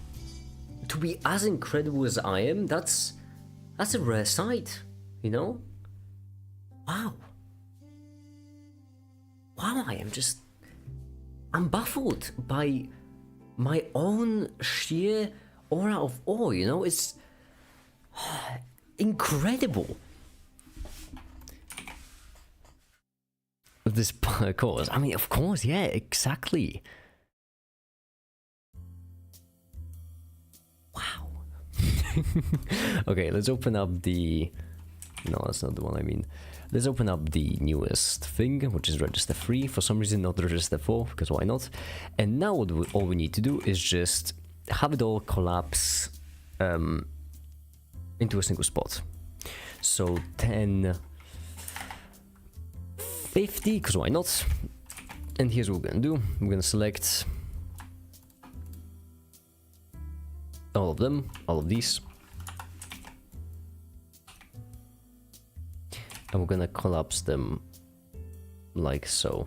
Speaker 1: to be as incredible as I am. That's a rare sight, you know? Wow. Wow, I'm baffled by my own sheer aura of awe, you know? It's incredible. This course, I mean, of course, yeah, exactly. Wow. Okay, let's open up the... No, that's not the one I mean. Let's open up the newest thing, which is register 3. For some reason, not register 4, because why not? And now all we need to do is just have it all collapse into a single spot. So 10... 50, because why not? And here's what we're gonna do. We're gonna select all of them, all of these, and we're gonna collapse them like so.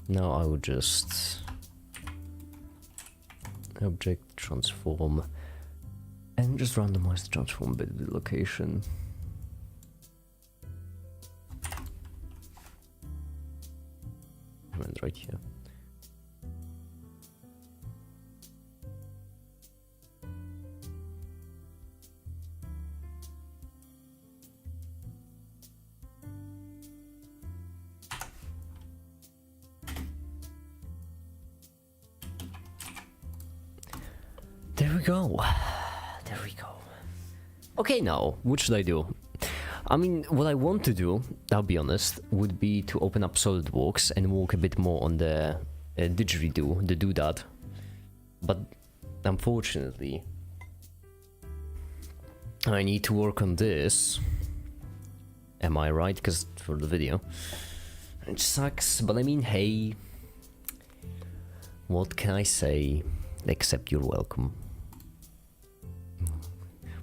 Speaker 1: Now I would just object transform and just randomize the transform bit of the location. And right here. There we go. There we go. Okay, now, what should I do? I mean, what I want to do, I'll be honest, would be to open up SolidWorks and work a bit more on the didgeridoo, the doodad. But unfortunately, I need to work on this. Am I right? Because for the video, it sucks. But I mean, hey, what can I say? Except you're welcome.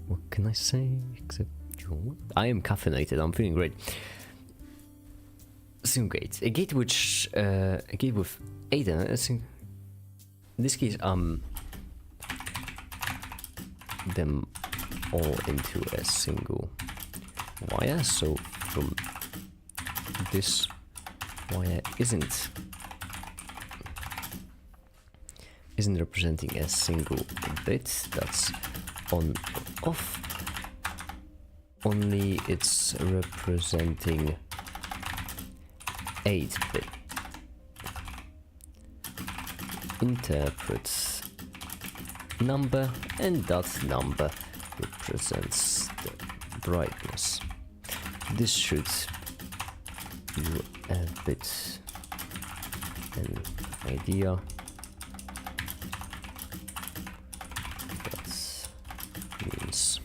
Speaker 1: What can I say? Except you're... I am caffeinated. I'm feeling great. Sim gate. A gate which a gate with 8 in it. In this case, them all into a single wire. So from this wire isn't representing a single bit that's on or off, only it's representing 8 bit. interprets number, and that number represents the brightness. This should give you a bit an idea. That means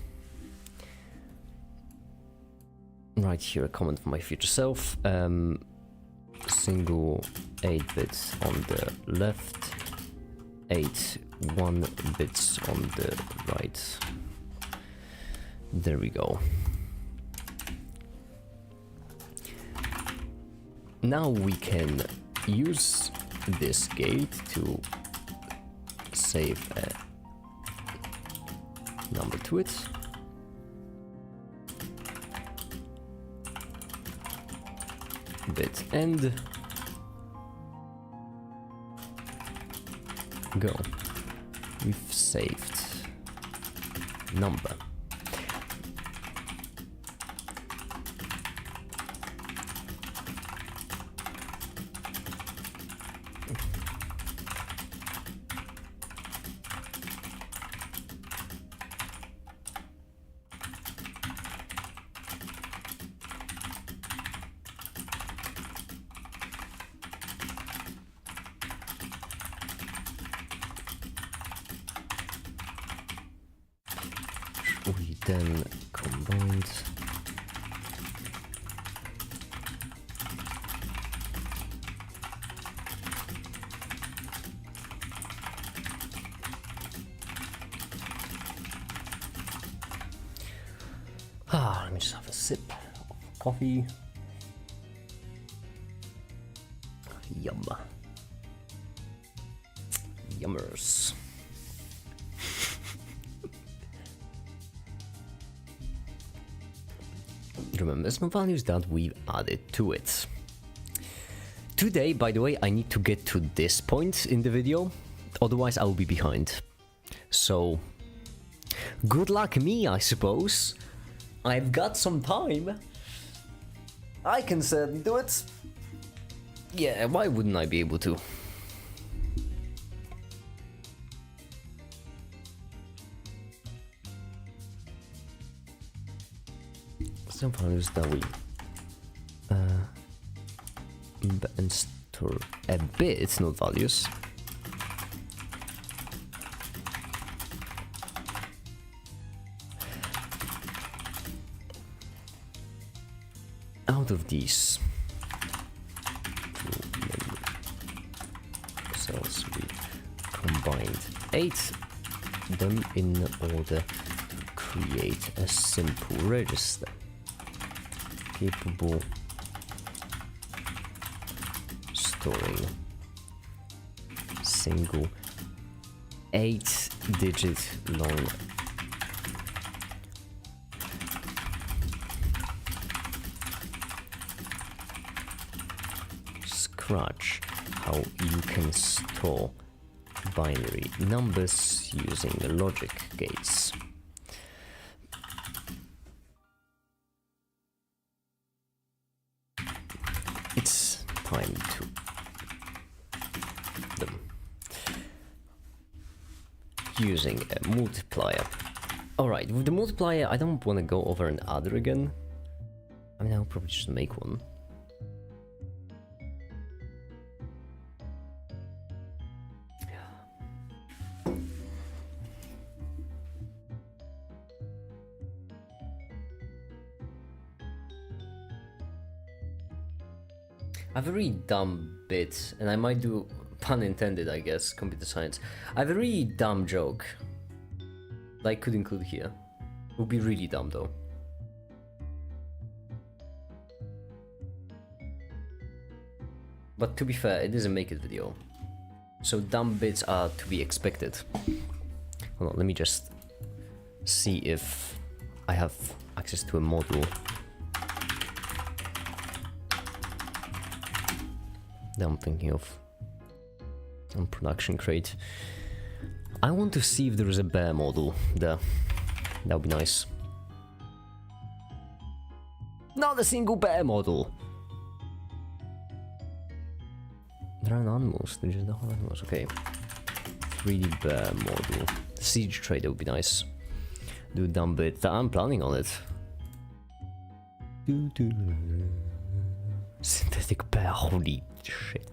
Speaker 1: right here a comment for my future self. Single 8 bits on the left, 1 bits on the right. There we go. Now we can use this gate to save a number to it. Bit end. Go. We've saved number. We then combined let me just have a sip of coffee. Yum. Yummers. Remember some values that we've added to it. Today, by the way, I need to get to this point in the video, otherwise I will be behind. So, good luck me, I suppose. I've got some time. I can certainly do it. Yeah, why wouldn't I be able to? Some values that we and store a bit, not values. Out of these cells, we combined 8 them in order to create a simple register capable storing single 8-digit long scratch how you can store binary numbers using logic gates. It's time to them using a multiplier. Alright, with the multiplier I don't want to go over an adder again. I mean, I'll probably just make one. I have a really dumb bit, and I might do, pun intended I guess, computer science. I have a really dumb joke that I could include here. It would be really dumb though. But to be fair, it is a make it video, so dumb bits are to be expected. Hold on, let me just see if I have access to a model that I'm thinking of on production crate. I want to see if there is a bear model there. That would be nice. Not a single bear model. There are no animals. There's just no animals. Okay. 3D bear model. Siege trader would be nice. Do a dumb bit. I'm planning on it. Synthetic bear. Holy shit.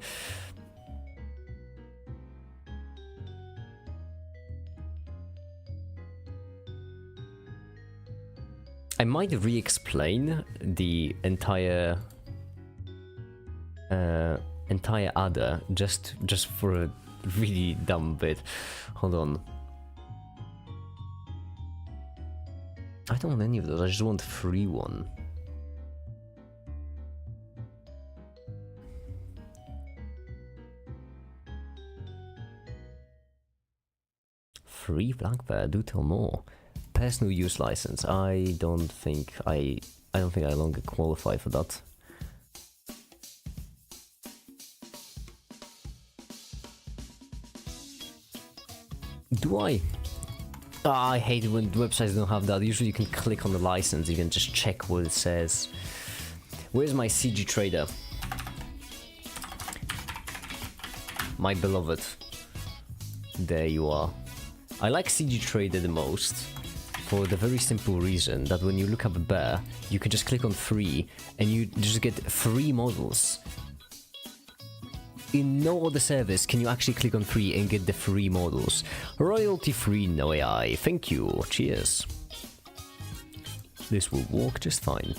Speaker 1: I might re-explain the entire adder just for a really dumb bit. Hold on. I don't want any of those. I just want free one. Free black bear. Do tell more. Personal use license. I don't think I longer qualify for that. Do I? I hate it when websites don't have that. Usually you can click on the license, you can just check what it says. Where's my CG trader? My beloved. There you are. I like CG trader the most for the very simple reason that when you look up a bear, you can just click on free and you just get free models. In no other service can you actually click on free and get the free models. Royalty free, no AI. Thank you. Cheers. This will work just fine.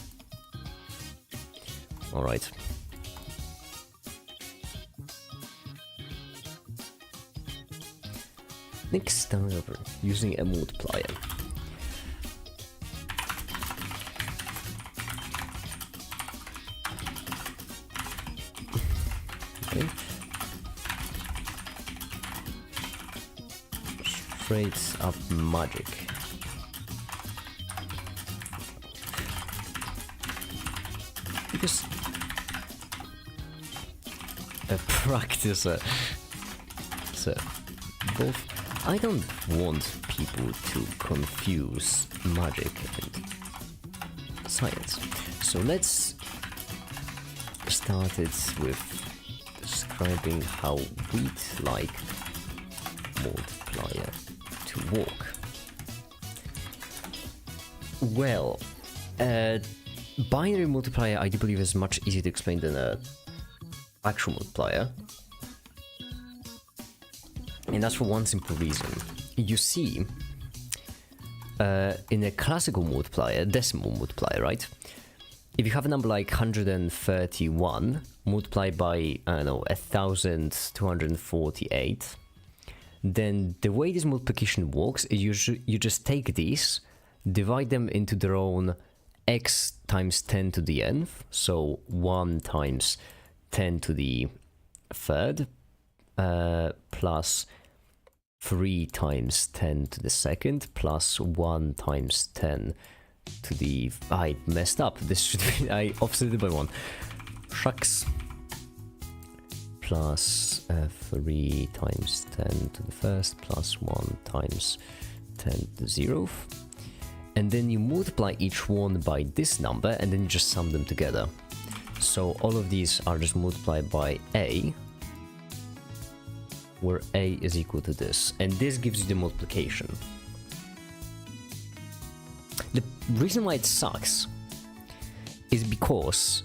Speaker 1: Alright. Next time over, using a multiplier. Okay. Straight up magic. Because a practicer. So both. I don't want people to confuse magic and science. So let's start it with describing how we'd like multiplier to work. Well, binary multiplier I do believe is much easier to explain than a actual multiplier. And that's for one simple reason. You see, in a classical multiplier, decimal multiplier, right? If you have a number like 131 multiplied by, I don't know, 1248, then the way this multiplication works is you just take these, divide them into their own x times 10 to the nth, so 1 times 10 to the third, plus 3 times 10 to the second, plus 1 times 10 to the... I messed up. This should be... I offset it by 1. Shucks. Plus 3 times 10 to the first, plus 1 times 10 to the 0th. And then you multiply each one by this number, and then you just sum them together. So all of these are just multiplied by a, where a is equal to this, and this gives you the multiplication. The reason why it sucks is because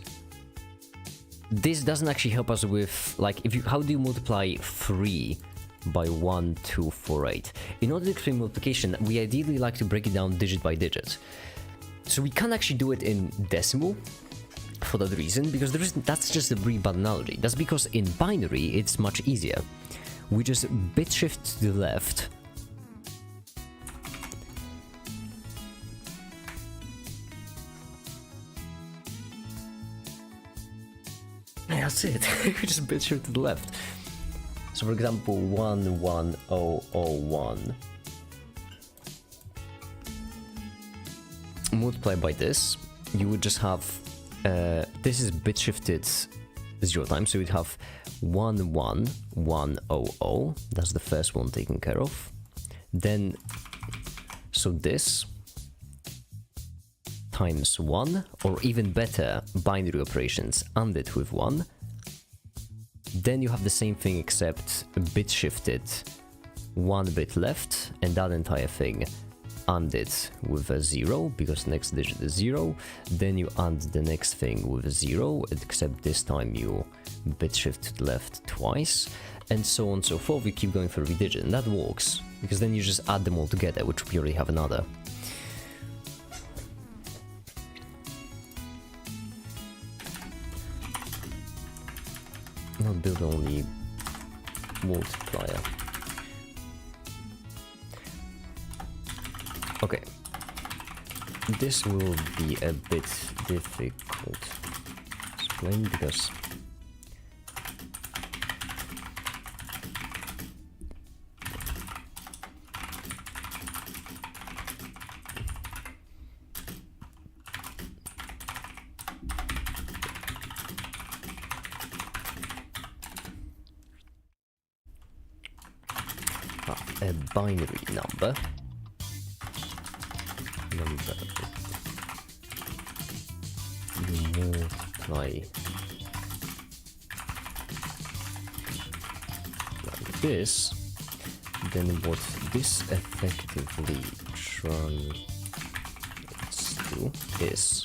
Speaker 1: this doesn't actually help us with, like, if you, how do you multiply 3 by 1248? In order to explain multiplication, we ideally like to break it down digit by digit. So we can't actually do it in decimal for that reason, because that's just a really bad analogy. That's because in binary it's much easier. We just bit shift to the left. And that's it. We just bit shift to the left. So for example, 11001 multiplied by this, you would just have this is bit shifted 0 times, so you'd have 11100. That's the first one taken care of. Then, so this times 1, or even better, binary operations, AND it with 1. Then you have the same thing except a bit shifted 1 bit left, and that entire thing ANDed with a 0 because next digit is 0. Then you AND the next thing with a 0, except this time you bit shift to the left twice, and so on and so forth. You keep going for every digit, and that works because then you just add them all together, which we already have another. Not build only multiplier. Okay, this will be a bit difficult to explain because a binary number you multiply like this, then what this effectively translates to is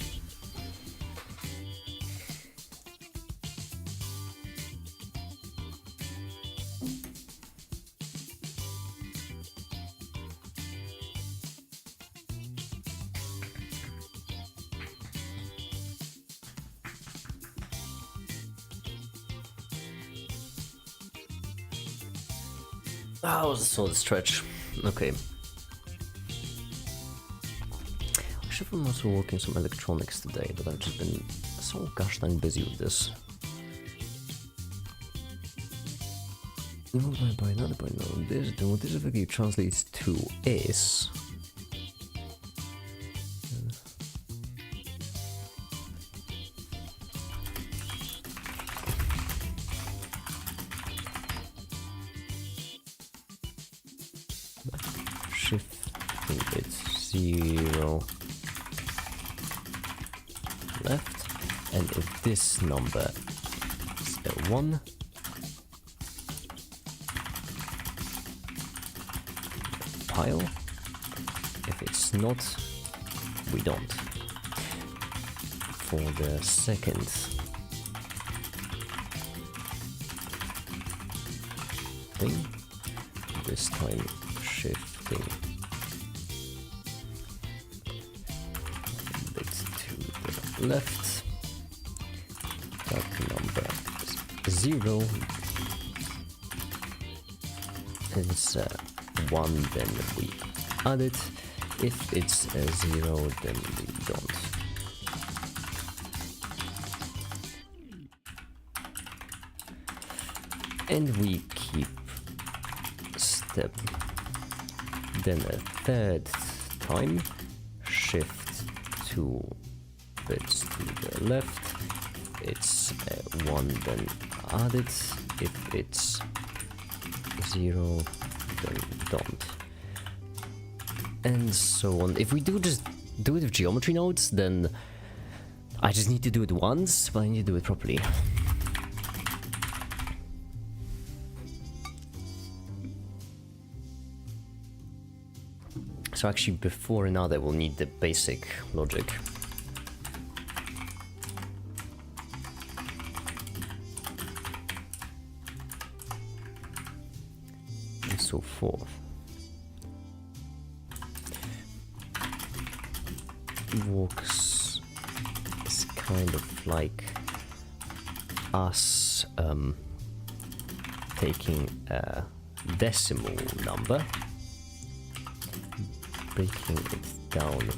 Speaker 1: oh, that's all the stretch. Okay. I should have been also working some electronics today, but I've just been so gosh dang busy with this. You multiply by another point on this, then what this effectively translates to is shifting it 0 left, and if this number is a 1, pile. If it's not, we don't. For the second thing, this time shifting a bit to the left, that number is 0, and it's 1, then we add it. If it's a 0, then we don't. And we keep step. Then a third time, shift 2 bits to the left. It's 1, then add it. If it's 0, then don't. And so on. If we just do it with geometry nodes, then I just need to do it once, but I need to do it properly. So actually before another we'll need the basic logic. And so forth. Works is kind of like us taking a decimal number, breaking it down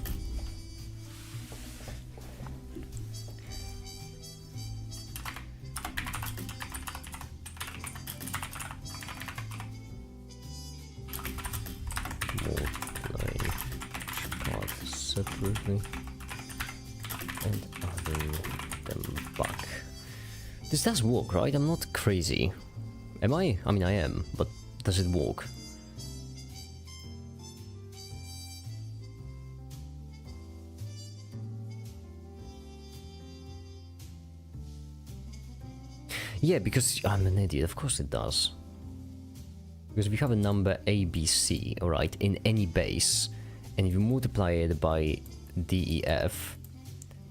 Speaker 1: multiplying parts separately and adding them back. This does work, right? I'm not crazy. Am I? I mean, I am, but does it work? Yeah, because I'm an idiot. Of course it does. Because we have a number ABC, alright, in any base, and if you multiply it by DEF,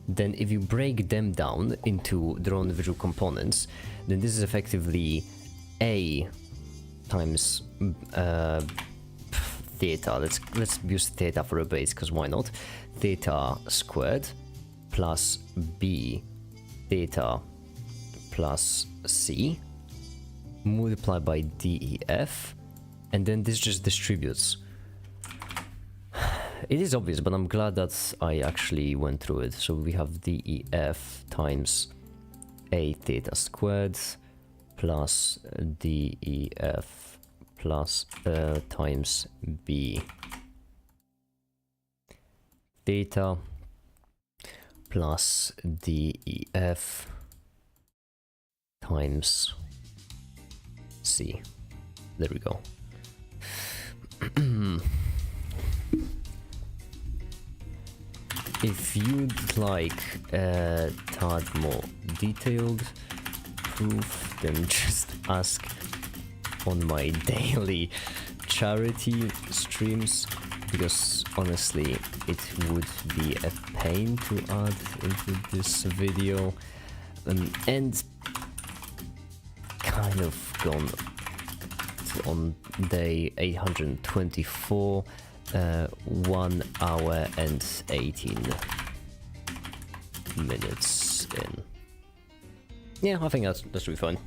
Speaker 1: then if you break them down into their own individual components, then this is effectively A times theta. Let's use theta for a base, because why not? Theta squared plus B theta plus C multiplied by DEF, and then this just distributes. It is obvious, but I'm glad that I actually went through it. So we have DEF times A theta squared plus DEF plus times B theta plus DEF times C. There we go. If you'd like a tad more detailed proof, then just ask on my daily charity streams, because honestly it would be a pain to add into this video, and kind of gone on day 824, 1 hour and 18 minutes in. Yeah, I think that should be fine.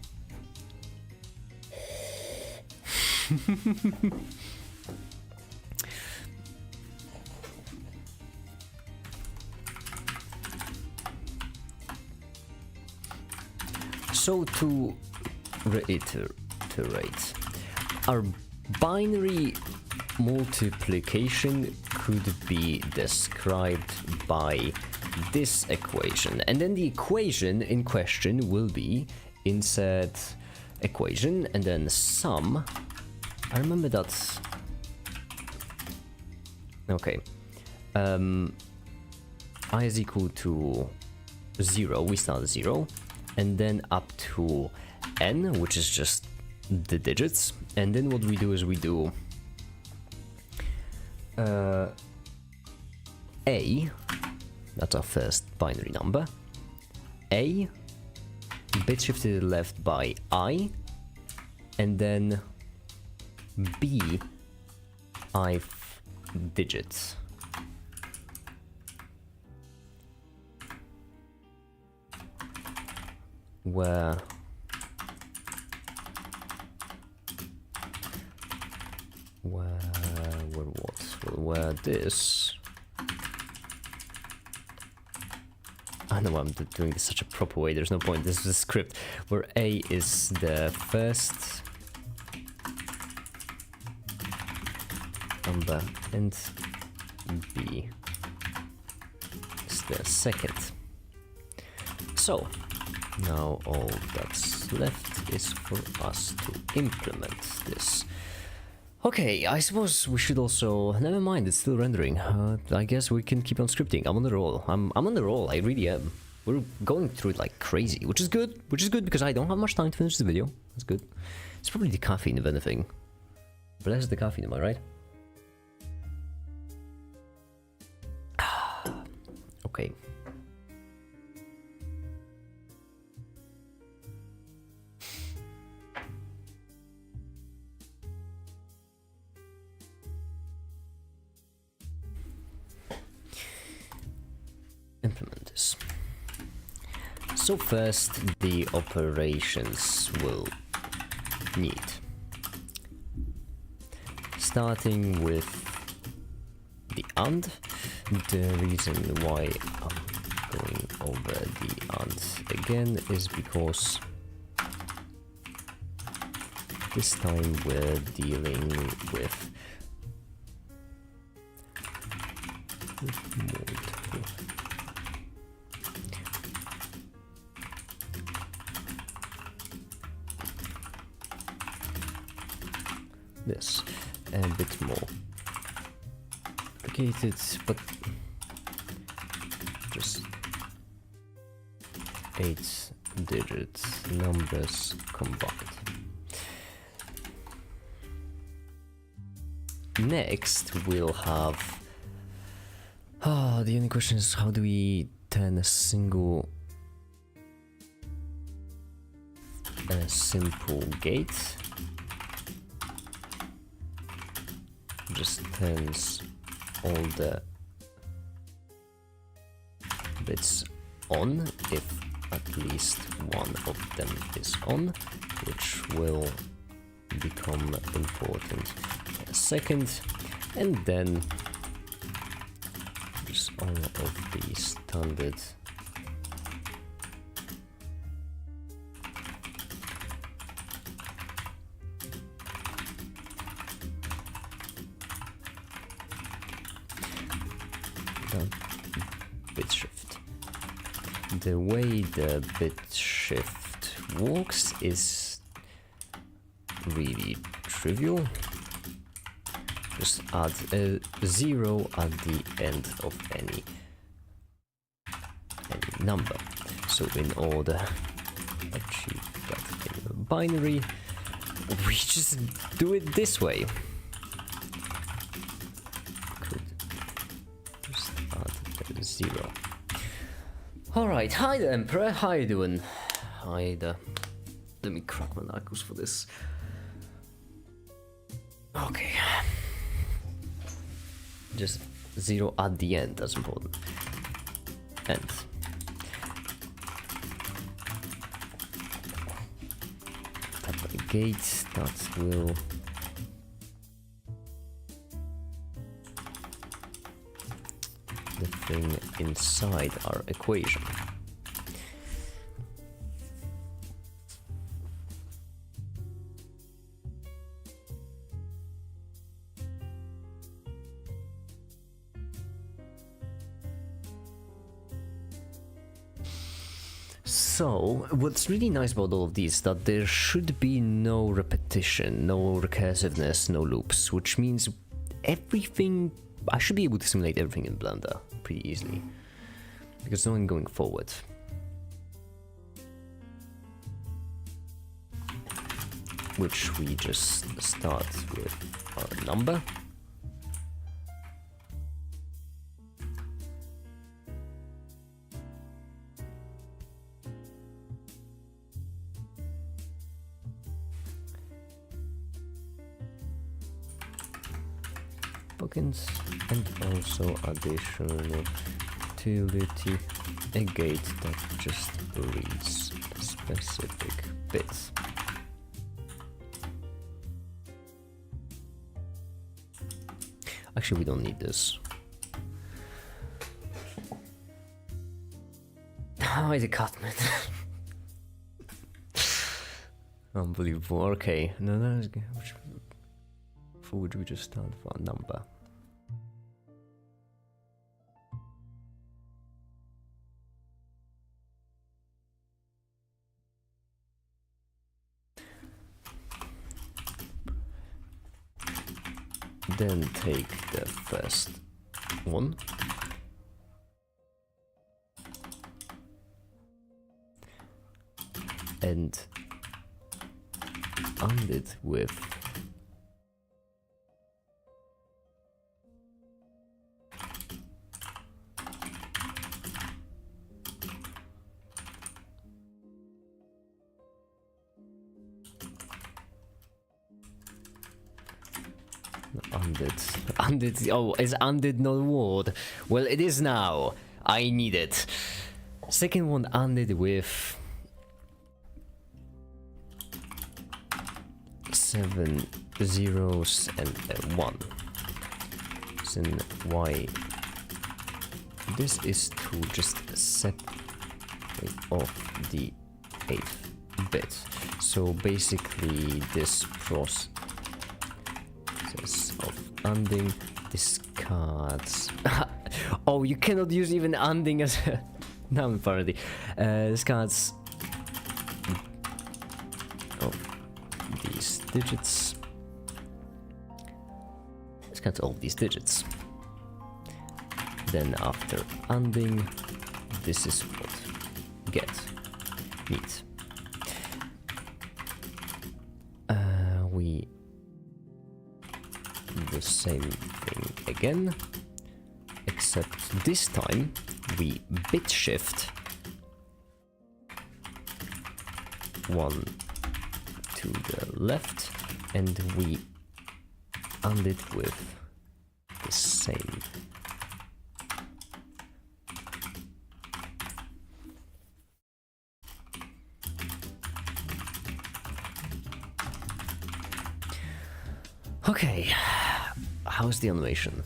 Speaker 1: So to reiterate, our binary multiplication could be described by this equation, and then the equation in question will be insert equation and then sum. I remember that. Okay, I is equal to 0, we start at 0, and then up to n, which is just the digits, and then what we do is we do A, that's our first binary number, A, bit shifted to the left by I, and then B, ith digit. Where this, I know I'm doing this such a proper way, there's no point, this is a script, where A is the first number and B is the second. So now all that's left is for us to implement this. Okay, I suppose we should also... Never mind, it's still rendering. I guess we can keep on scripting. I'm on the roll. I'm on the roll, I really am. We're going through it like crazy, which is good. Which is good because I don't have much time to finish the video. That's good. It's probably the caffeine, if anything. Bless the caffeine, am I right? Okay. Implement this. So first the operations will need, starting with the AND. The reason why I'm going over the AND again is because this time we're dealing with multiple. This a bit more complicated, but just 8 digit numbers combined. Next, we'll have... the only question is, how do we turn a simple gate? Just turns all the bits on if at least one of them is on, which will become important in a second, and then just all of the standard bit shift. The way the bit shift works is really trivial. Just add a 0 at the end of any number. So in order to achieve that in a binary, we just do it this way. Could just add the 0. Alright, hi there, Emperor, how you doing? Hi there. Let me crack my knuckles for this. Okay. Just 0 at the end, that's important. And tap the gate, that will the thing inside our equation. So, what's really nice about all of these is that there should be no repetition, no recursiveness, no loops, which means everything, I should be able to simulate everything in Blender pretty easily, because no one going forward. Which we just start with our number. And also additional utility, a gate that just reads specific bits. Actually, we don't need this. Hi, the Catman. Unbelievable. Okay, no, that's good. For would we just start for a number? Then take the first one and end it with Undead. Oh, is undead not a word? Well, it is now. I need it. Second one ended with 7 zeros and a 1. So why this is to just separate off the 8th bit. So basically this process of ending discards. Oh, you cannot use even ending as a noun parody. Discards of these digits. Discards all these digits. Then after ending, this is what get. Neat. We do the same thing again, except this time we bit shift 1 to the left, and we end it with the same. Okay, how's the animation?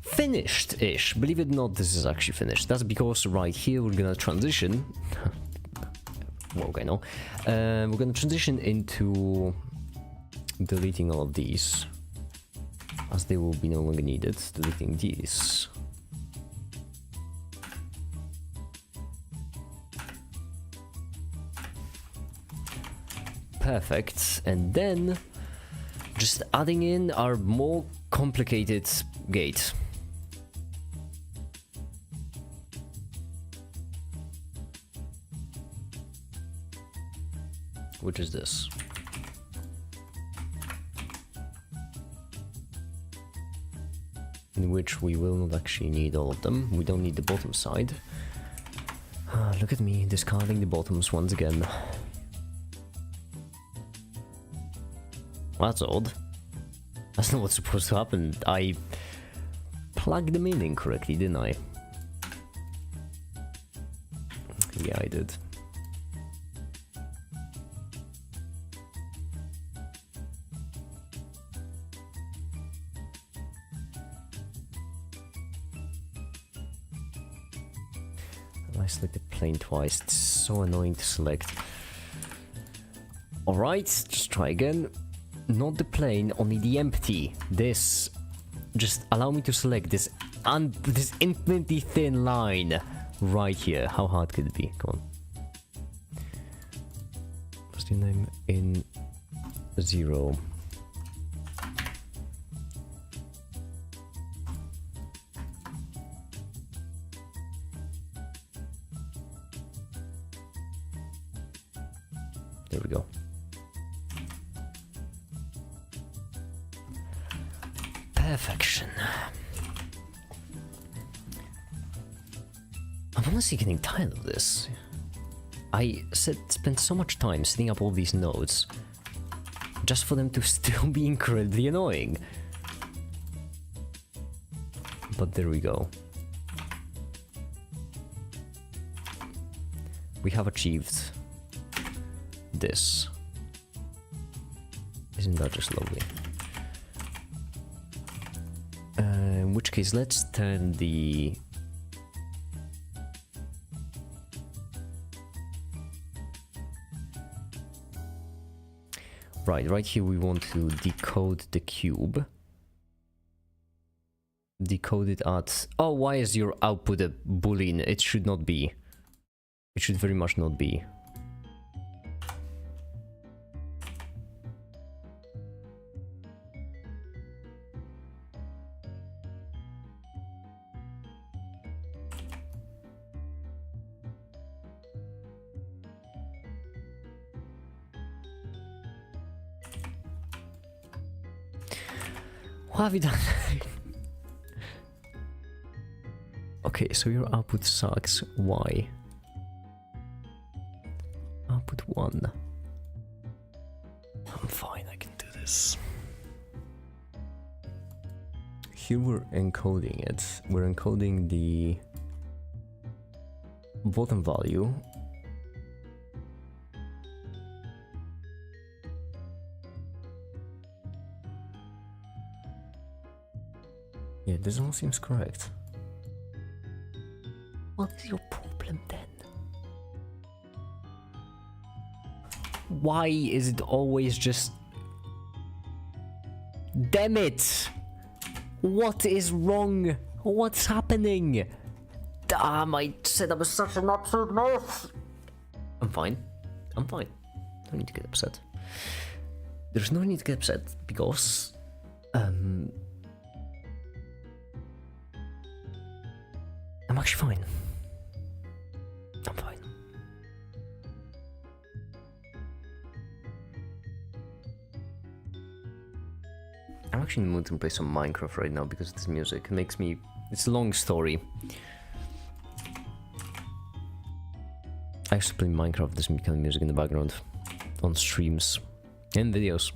Speaker 1: Finished-ish. Believe it or not, this is actually finished. That's because right here we're gonna transition. Well, okay, no. We're gonna transition into deleting all of these, as they will be no longer needed. Deleting these. Perfect. And then just adding in our more complicated gate. Which is this. In which we will not actually need all of them. We don't need the bottom side. Look at me discarding the bottoms once again. That's odd. That's not what's supposed to happen. I plugged them in incorrectly, didn't I? Yeah, I did. I selected plane twice. It's so annoying to select. Alright, just try again. Not the plane, only the empty. This. Just allow me to select this this infinitely thin line right here. How hard could it be? Come on. What's the name? In 0. There we go. Perfection. I'm honestly getting tired of this. I spent so much time setting up all these nodes just for them to still be incredibly annoying. But there we go. We have achieved this. Isn't that just lovely? In which case, let's turn the... Right here we want to decode the cube. Decode it at... Oh, why is your output a boolean? It should not be. It should very much not be. What have you done? Okay, so your output sucks. Why? Output 1. I'm fine, I can do this. Here we're encoding it. We're encoding the bottom value. Yeah, this all seems correct. What is your problem then? Why is it always just... Damn it! What is wrong? What's happening? Damn, I said I was such an absolute mess! I'm fine. I'm fine. No need to get upset. There's no need to get upset because... I'm actually fine. I'm fine. I'm actually in the mood to play some Minecraft right now because of this music. It makes me... It's a long story. I used to play Minecraft, this kind of music in the background. On streams. And videos.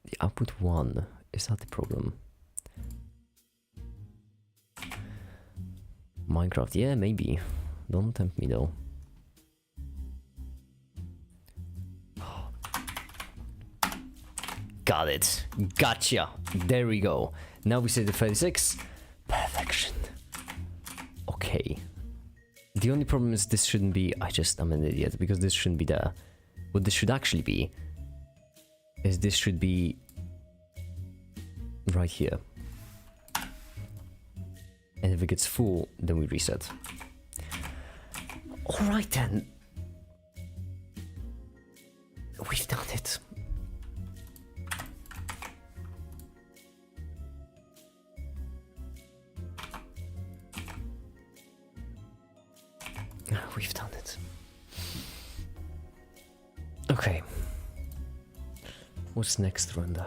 Speaker 1: The output 1. Is that the problem? Minecraft, yeah, maybe. Don't tempt me though. Got it. Gotcha. There we go. Now we say the 36. Perfection. Okay. The only problem is this shouldn't be... I'm an idiot because this shouldn't be there. What this should actually be is this should be right here. And if it gets full, then we reset. Alright then. We've done it. We've done it. Okay. What's next, Rwanda?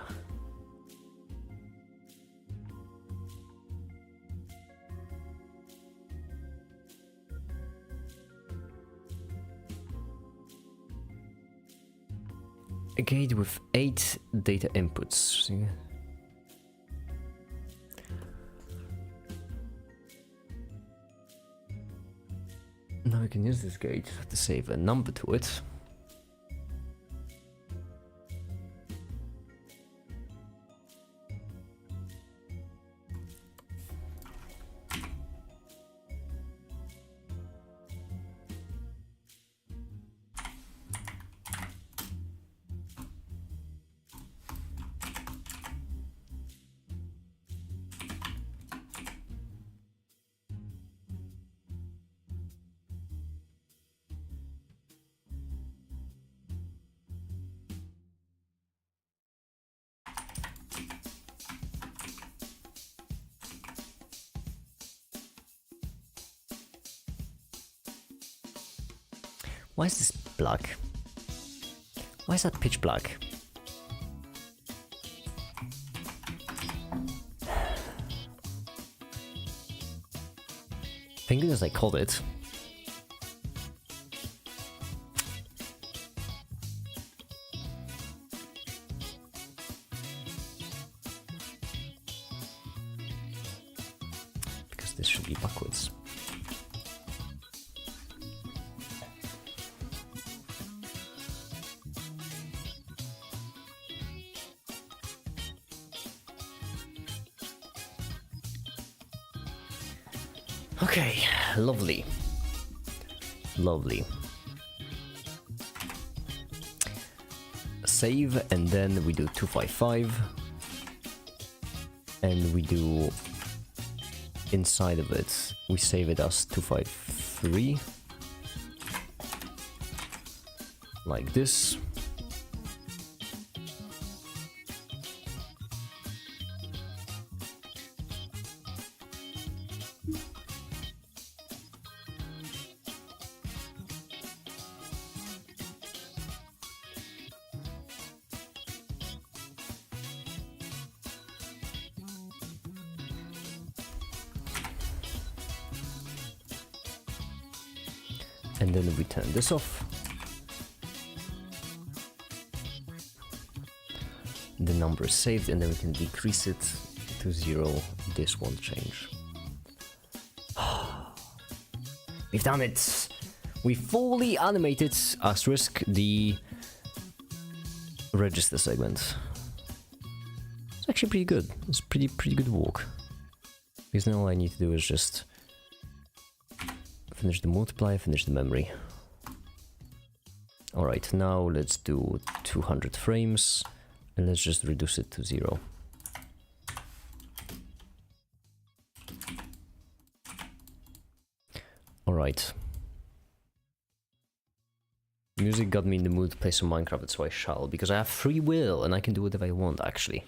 Speaker 1: A gate with 8 data inputs. See? Now we can use this gate to save a number to it. Why is this black? Why is that pitch black? Thank goodness I called it. Because this should be backwards. Okay, lovely. Lovely. Save, and then we do 255. And we do inside of it, we save it as 253. Like this. And then we turn this off. The number is saved, and then we can decrease it to 0. This won't change. We've done it! We fully animated asterisk the register segment. It's actually pretty good. It's pretty good work. Because now all I need to do is just finish the multiply, finish the memory. Alright, now let's do 200 frames and let's just reduce it to 0. Alright. Music got me in the mood to play some Minecraft, so I shall, because I have free will and I can do whatever I want actually.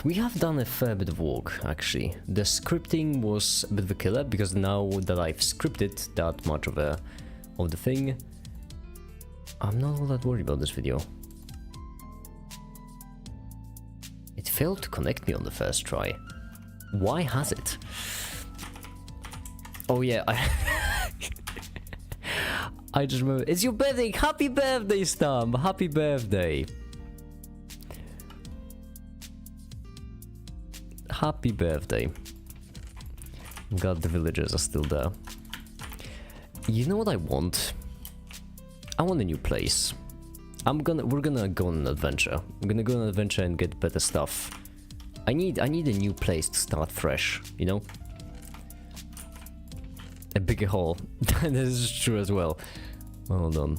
Speaker 1: We have done a fair bit of work, actually. The scripting was a bit of a killer, because now that I've scripted that much of the thing, I'm not all that worried about this video. It failed to connect me on the first try. Why has it? Oh yeah, I just remember. It's your birthday! Happy birthday, Stam! Happy birthday! Happy birthday. God, the villagers are still there. You know what I want? I want a new place. We're gonna go on an adventure. I'm gonna go on an adventure and get better stuff. I need a new place to start fresh, you know? A bigger hole. That is true as well. Hold on.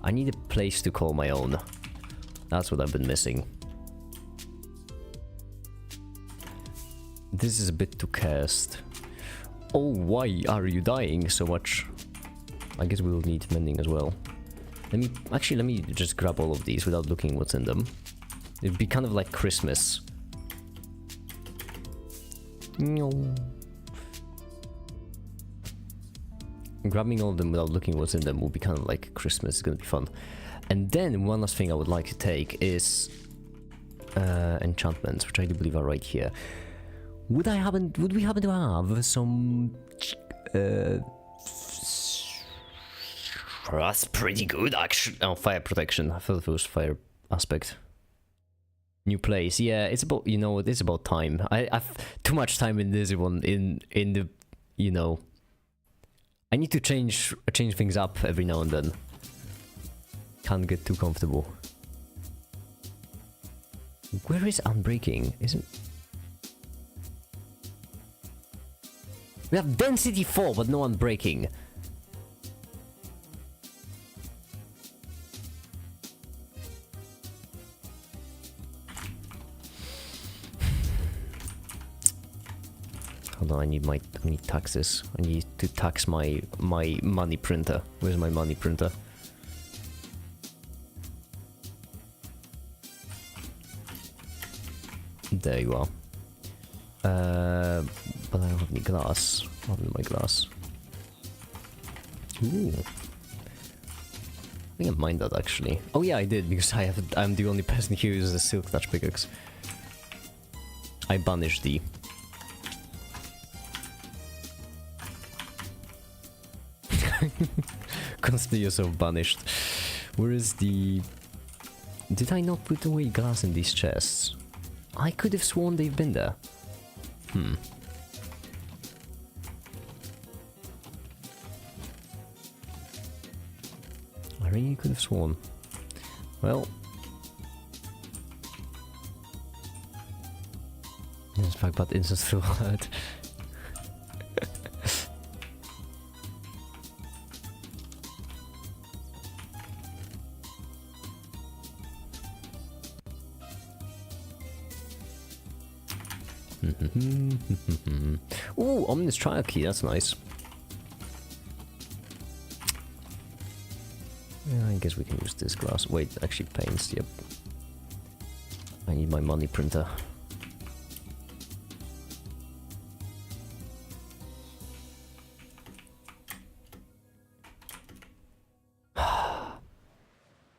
Speaker 1: I need a place to call my own. That's what I've been missing. This is a bit too cursed. Oh, why are you dying so much? I guess we'll need mending as well. Let me just grab all of these without looking what's in them. It'd be kind of like Christmas. No. Grabbing all of them without looking what's in them will be kind of like Christmas. It's gonna be fun. And then one last thing I would like to take is enchantments, which I do believe are right here. Would we happen to have some? That's pretty good, actually. Oh, fire protection. I thought it was fire aspect. New place. Yeah, it's about, you know, it's about time. I've too much time in this one. In the, you know, I need to change things up every now and then. Can't get too comfortable. Where is Unbreaking? Isn't? We have density 4, but no Unbreaking. Hold on, I need taxes. I need to tax my money printer. Where's my money printer? There you are. But I don't have any glass. I don't have my glass. Ooh. I think I mined that actually. Oh yeah, I did, because I'm the only person who uses a silk touch pickaxe. I banished thee. Consider yourself banished. Where is the... Did I not put away glass in these chests? I could have sworn they've been there. I really could have sworn. Well... Let's talk about instance through that. Ooh, ominous trial key, that's nice. Yeah, I guess we can use this glass. Wait, actually paints, yep. I need my money printer.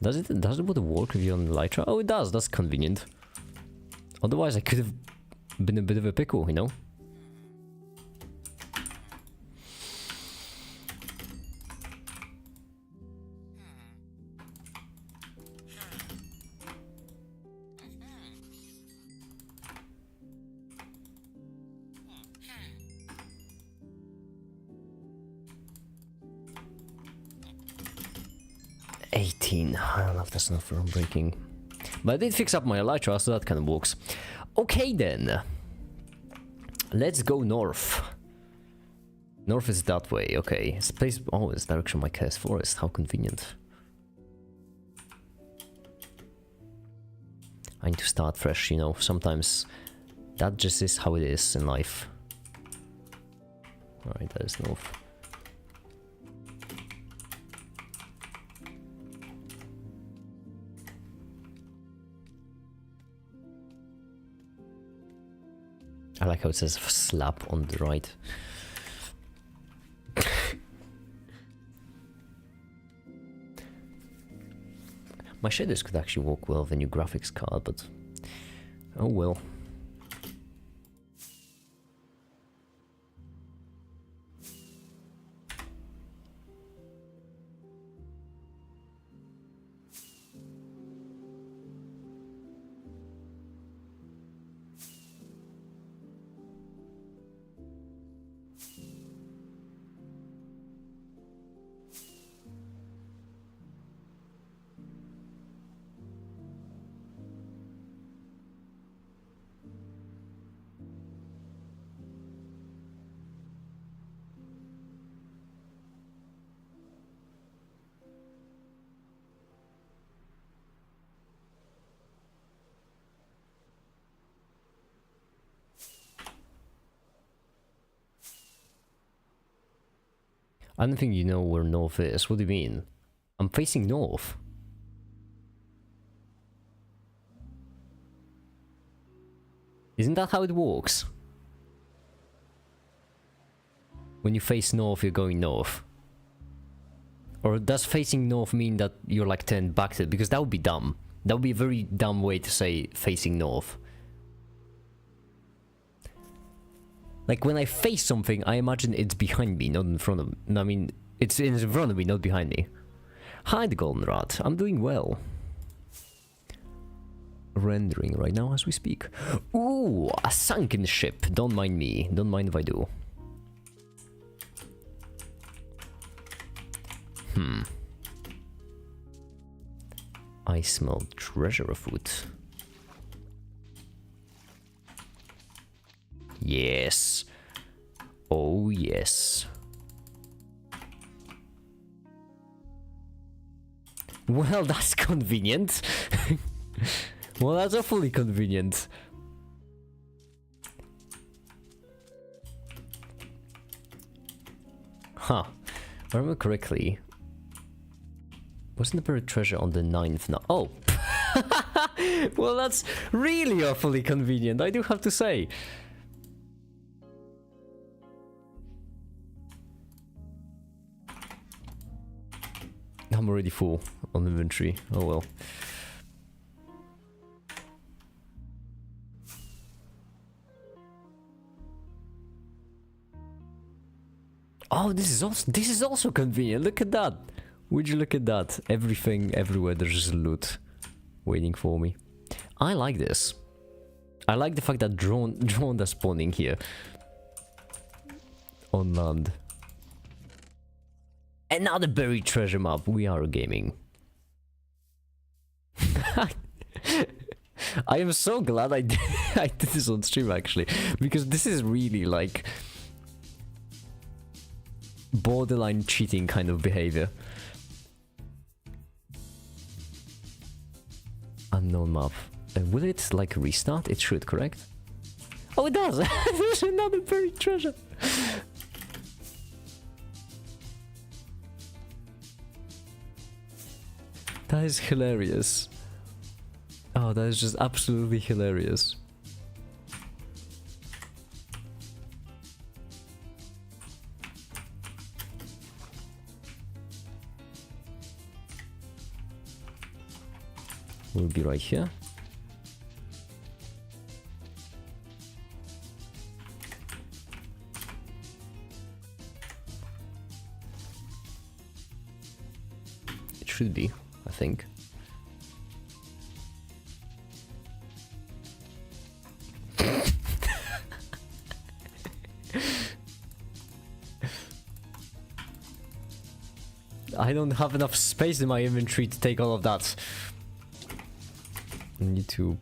Speaker 1: Does it work with you on Elytra? Oh, it does, that's convenient. Otherwise I could have been a bit of a pickle, you know? I don't know if that's enough for unbreaking. But I did fix up my Elytra, so that kind of works. Okay then. Let's go north. North is that way, okay. It's place. Oh, it's direction of my cursed forest. How convenient. I need to start fresh, you know. Sometimes that just is how it is in life. Alright, that is north. I like how it says slap on the right. My shaders could actually work well with a new graphics card, but oh well. I don't think you know where north is. What do you mean? I'm facing north. Isn't that how it works? When you face north, you're going north. Or does facing north mean that you're like turned back to it? Because that would be dumb. That would be a very dumb way to say facing north. Like when I face something, I imagine it's behind me, not in front of me. I mean, it's in front of me, not behind me. Hi, the Golden Rat. I'm doing well. Rendering right now as we speak. Ooh, a sunken ship. Don't mind me. Don't mind if I do. I smell treasure afoot. Yes. Oh, yes. Well, that's convenient. Well, that's awfully convenient. Huh. If I remember correctly, wasn't the buried treasure on the 9th now? Oh! Well, that's really awfully convenient, I do have to say. I'm already full on inventory. Oh well. Oh, this is also convenient. Look at that. Would you look at that? Everything, everywhere, there's just loot waiting for me. I like this. I like the fact that drones are spawning here on land. Another buried treasure map. We are gaming. I am so glad I did this on stream actually, because this is really like borderline cheating kind of behavior. Unknown map. Will it like restart? It should, correct? Oh, it does. There's another buried treasure. That is hilarious. Oh, that is just absolutely hilarious. We'll be right here. It should be, I think. I don't have enough space in my inventory to take all of that. I need to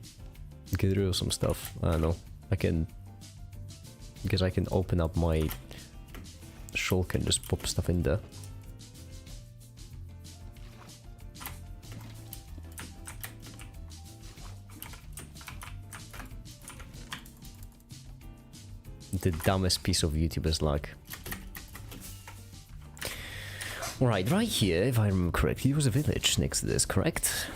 Speaker 1: get rid of some stuff. I don't know. I can open up my shulk and just pop stuff in there. The dumbest piece of YouTuber's luck. Right here, if I remember correctly, there was a village next to this, correct?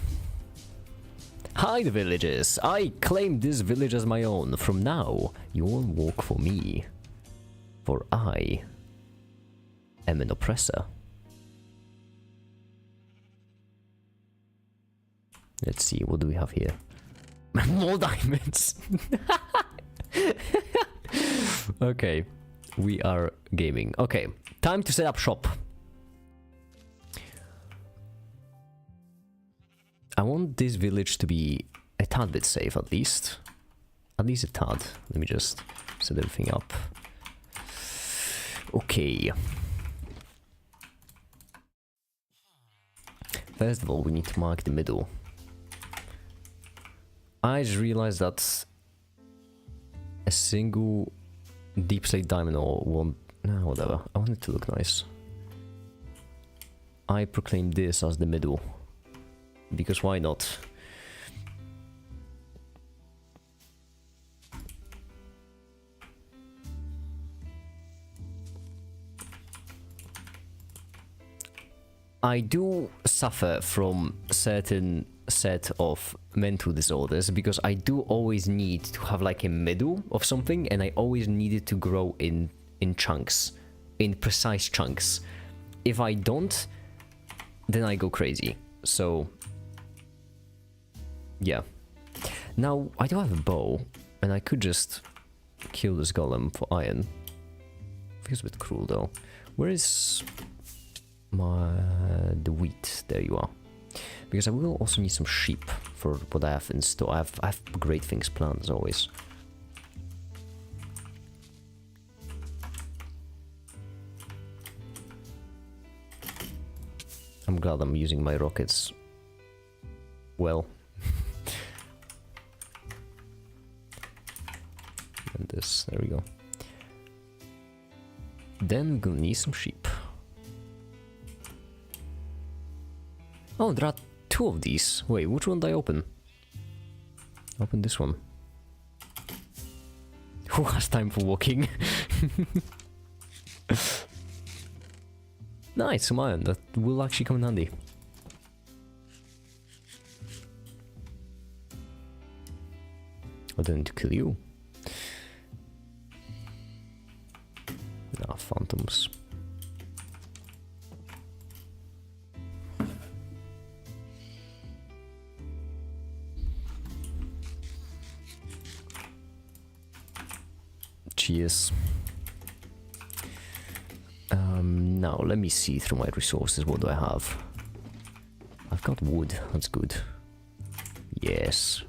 Speaker 1: Hi, the villagers. I claim this village as my own. From now, you all work for me. For I am an oppressor. Let's see, what do we have here? More diamonds! Okay, we are gaming. Okay, time to set up shop. I want this village to be a tad bit safe, at least. At least a tad. Let me just set everything up. Okay. First of all, we need to mark the middle. I just realized that a single deep slate diamond ore won't... No, whatever. I want it to look nice. I proclaim this as the middle. Because why not? I do suffer from certain set of mental disorders because I do always need to have like a middle of something, and I always need it to grow in chunks, in precise chunks. If I don't, then I go crazy. So yeah. Now I do have a bow, and I could just kill this golem for iron. Feels a bit cruel though. Where is the wheat? There you are. Because I will also need some sheep for what I have in store. I have great things planned as always. I'm glad I'm using my rockets well. And this, there we go. Then we're gonna need some sheep. Oh, there are two of these. Wait, which one did I open? Open this one. Who has time for walking? Nice, some iron. That will actually come in handy. I don't need to kill you. Ah, phantoms. Cheers. Now let me see through my resources. What do I have? I've got wood. That's good. Yes.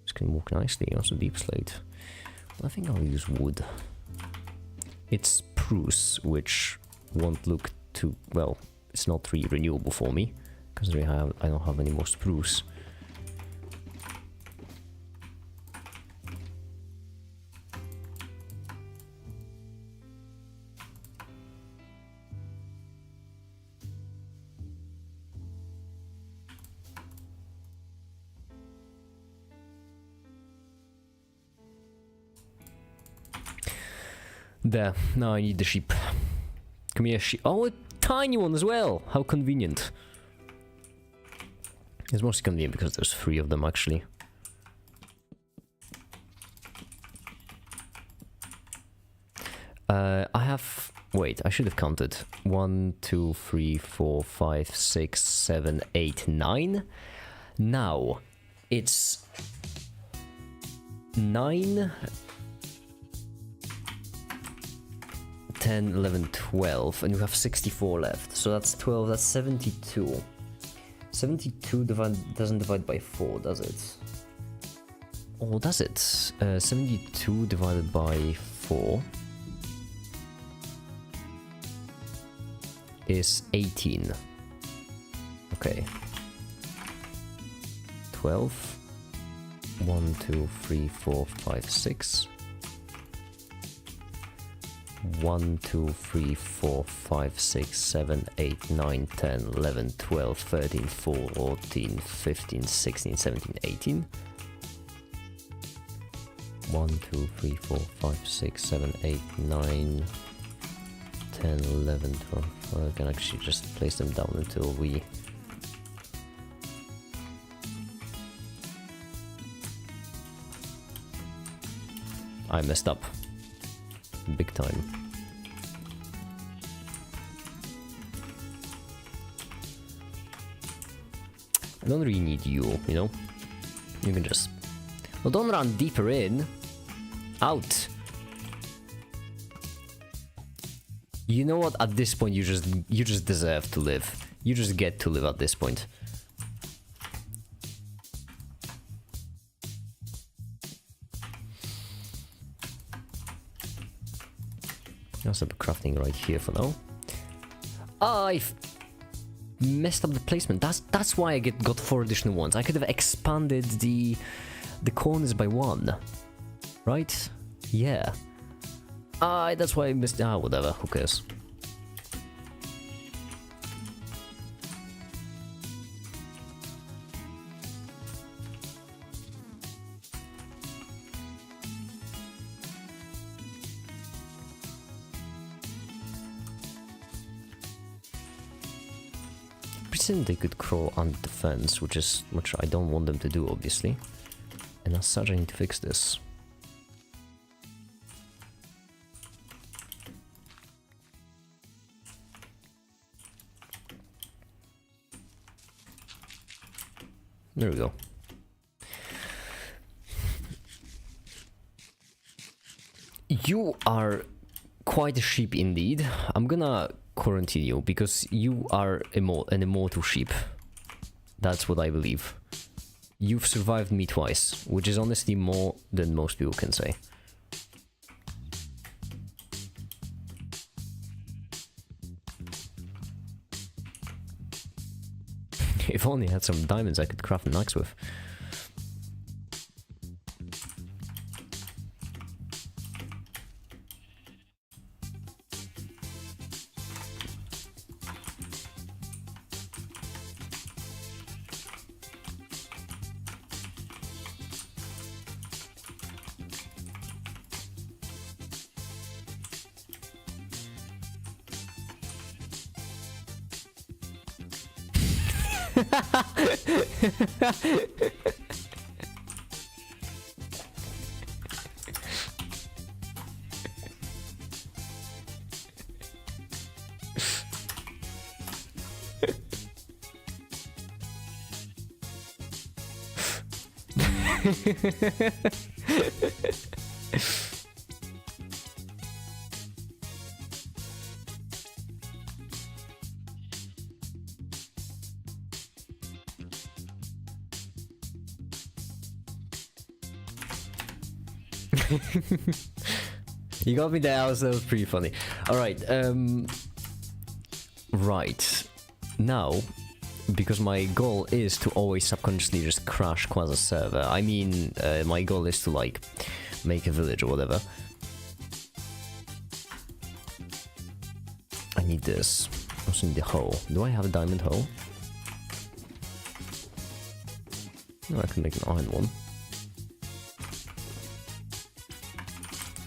Speaker 1: This can work nicely. Also deep slate. I think I'll use wood. It's spruce, which won't look too well. It's not really renewable for me because I don't have any more spruce. There, now I need the sheep. Come here, sheep. Oh, a tiny one as well! How convenient. It's mostly convenient because there's 3 of them actually. I have... Wait, I should have counted. 1, 2, 3, 4, 5, 6, 7, 8, 9. Now, it's 9... 10, 11, 12, and you have 64 left. So that's 12, that's 72. 72 doesn't divide by 4, does it? Or does it? 72 divided by 4 is 18. Okay. 12. 1, 2, 3, 4, 5, 6. 1, 2, 3, 4, 5, 6, 7, 8, 9, 10, 11, 12, 13, 14, 15, 16, 17, 18. 1, 2, 3, 4, 5, 6, 7, 8, 9, 10, 11, 12. Well, I can actually just place them down until we... I messed up. Big time. I don't really need you, you know? You can just... Well, don't run deeper in. Out. You know what? At this point, you just deserve to live. You just get to live at this point. I'll stop crafting right here for now. I've messed up the placement. That's why I got 4 additional ones. I could have expanded the corners by 1, right? Yeah. That's why I missed. Whatever. Who cares? Pretend they could crawl under the fence, which I don't want them to do, obviously. And as such, I need to fix this. There we go. You are quite a sheep indeed. I'm gonna quarantine you because you are an immortal sheep. That's what I believe. You've survived me twice, which is honestly more than most people can say. If only I had some diamonds I could craft an axe with. You got me there, that was pretty funny. Alright, right. Now, because my goal is to always subconsciously just crash Quasar server. I mean, my goal is to, like, make a village or whatever. I need this. I also need the hoe. Do I have a diamond hoe? No, I can make an iron one.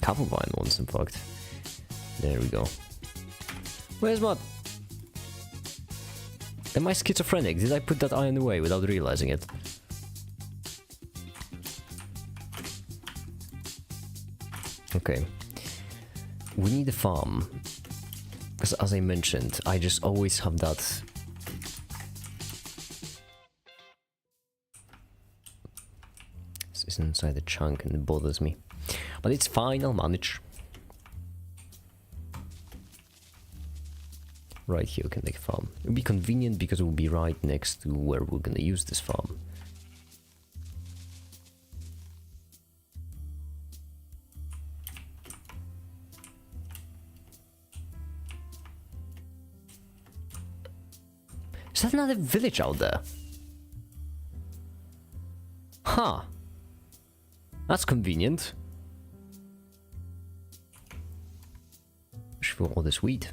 Speaker 1: Couple of iron ones, in fact. There we go. Where's what? Am I schizophrenic? Did I put that iron away without realizing it? Okay. We need a farm. Because as I mentioned, I just always have that... This is inside the chunk and it bothers me. But it's fine, I'll manage. Right here we can make a farm. It would be convenient because it will be right next to where we're gonna use this farm. Is that another village out there? Huh. That's convenient. For all this wheat.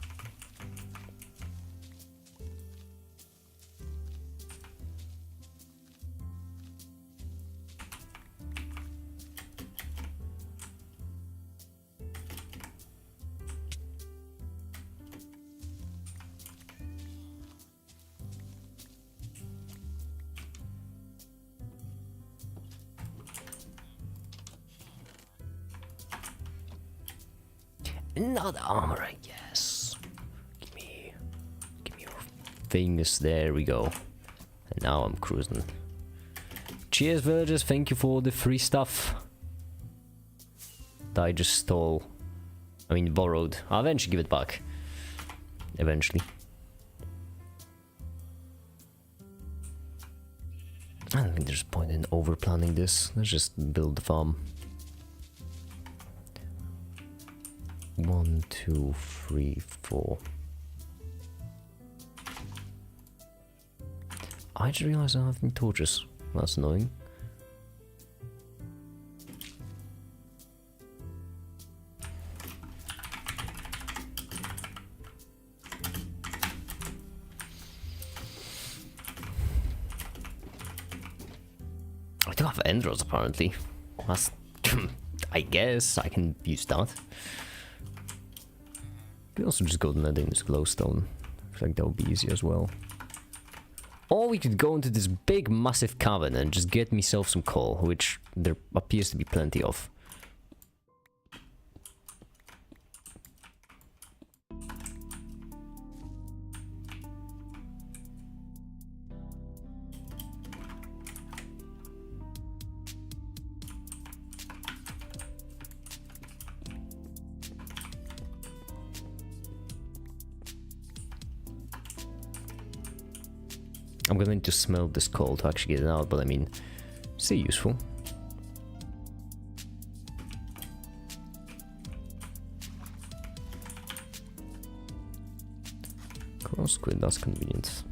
Speaker 1: Another armor, yes. Give me your things. There we go. And now I'm cruising. Cheers, villagers. Thank you for the free stuff that I just stole. I mean, borrowed. I'll eventually give it back. Eventually. I don't think there's a point in over planning this. Let's just build the farm. 1, 2, 3, 4. I just realized I don't have any torches. That's annoying. I do have endros apparently. That's I guess I can use that. We could also just go to nether in this glowstone. I feel like that would be easy as well. Or we could go into this big massive cavern and just get myself some coal, which there appears to be plenty of. I'm gonna need to smelt this coal to actually get it out, but I mean, still useful. Cross squid, that's convenient.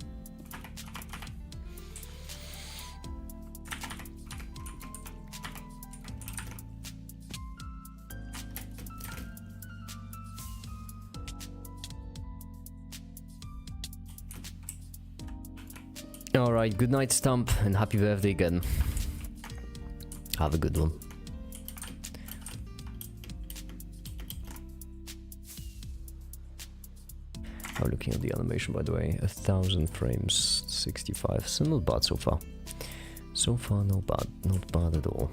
Speaker 1: Alright, good night, Stump, and happy birthday again. Have a good one. I'm looking at the animation, by the way. 1000 frames, 65. So not bad so far. So far, no bad. Not bad at all.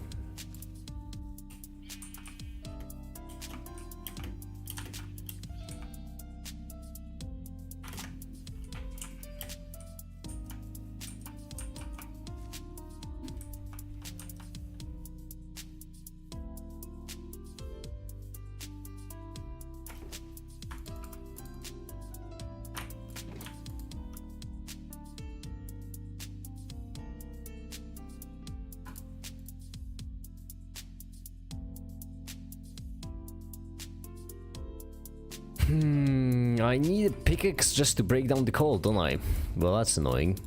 Speaker 1: I need a pickaxe just to break down the coal, don't I? Well, that's annoying.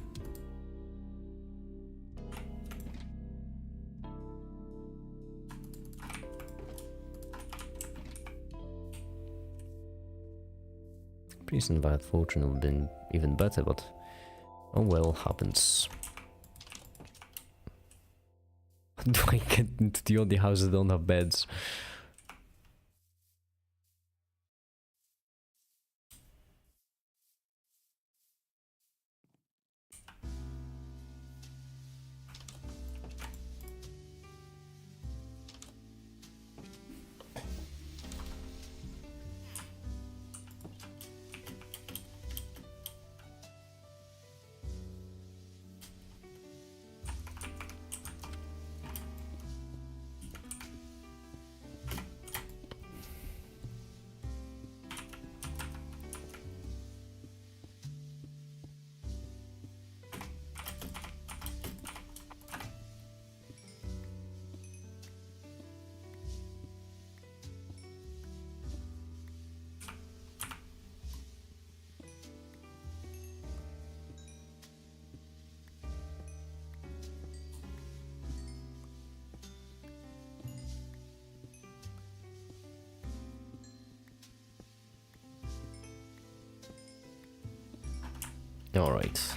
Speaker 1: Peace and bad fortune would have been even better, but oh well, happens. How do I get into the only houses that don't have beds? Alright.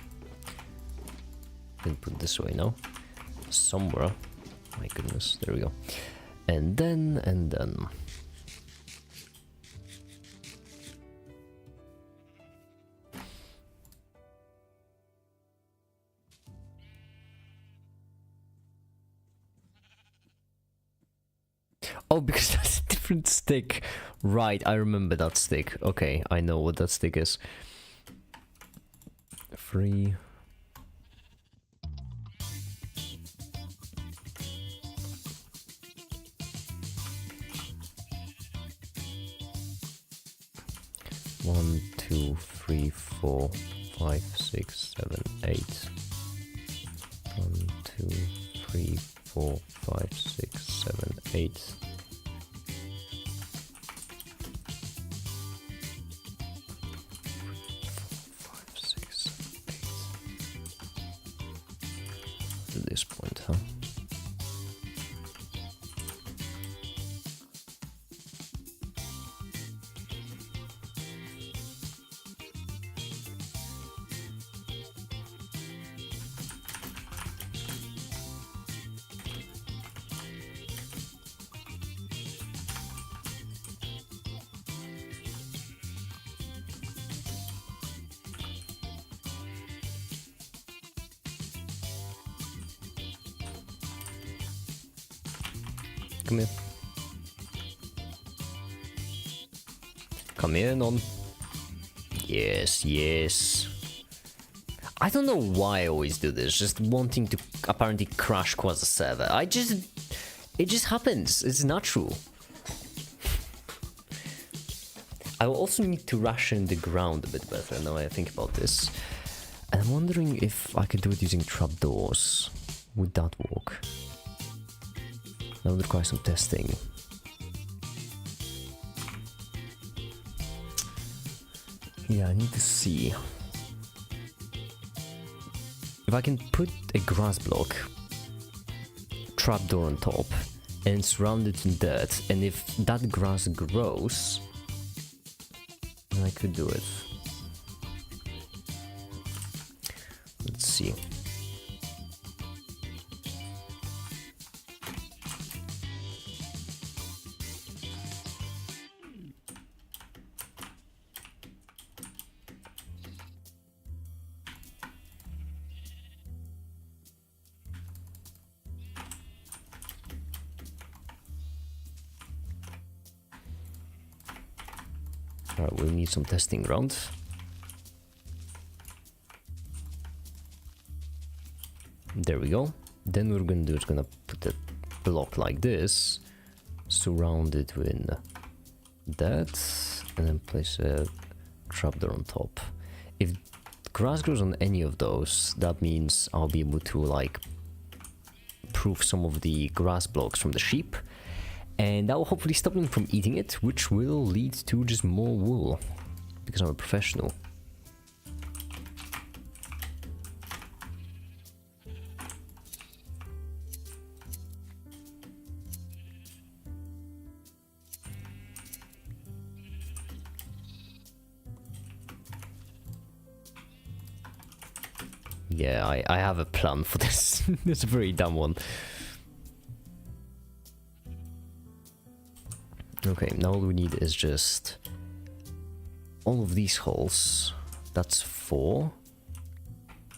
Speaker 1: Then put this way now. Somewhere. My goodness, there we go. And then. Oh, because that's a different different stick. Right, I remember that stick. Okay, I know what that stick is. 3. One, 2, 3, 4, 5, 6, 7, 8. 1, 2, 3, 4, 5, 6, 7, 8. 5, 6, 8. At this point, huh? Come here. Come here, non. Yes, yes. I don't know why I always do this, just wanting to apparently crash Quasar server. It just happens, it's natural. I will also need to ration the ground a bit better now I think about this. And I'm wondering if I could do it using trapdoors. Would that work? That would require some testing. Yeah, I need to see. If I can put a grass block, trapdoor on top, and surround it in dirt, and if that grass grows, then I could do it. Let's see. Alright, we'll need some testing ground. There we go. Then we're gonna do is gonna put a block like this, surround it with that, and then place a trapdoor on top. If grass grows on any of those, that means I'll be able to like proof some of the grass blocks from the sheep. And that will hopefully stop them from eating it, which will lead to just more wool, because I'm a professional. Yeah, I have a plan for this. It's a very dumb one. Okay, now all we need is just all of these holes. That's 4.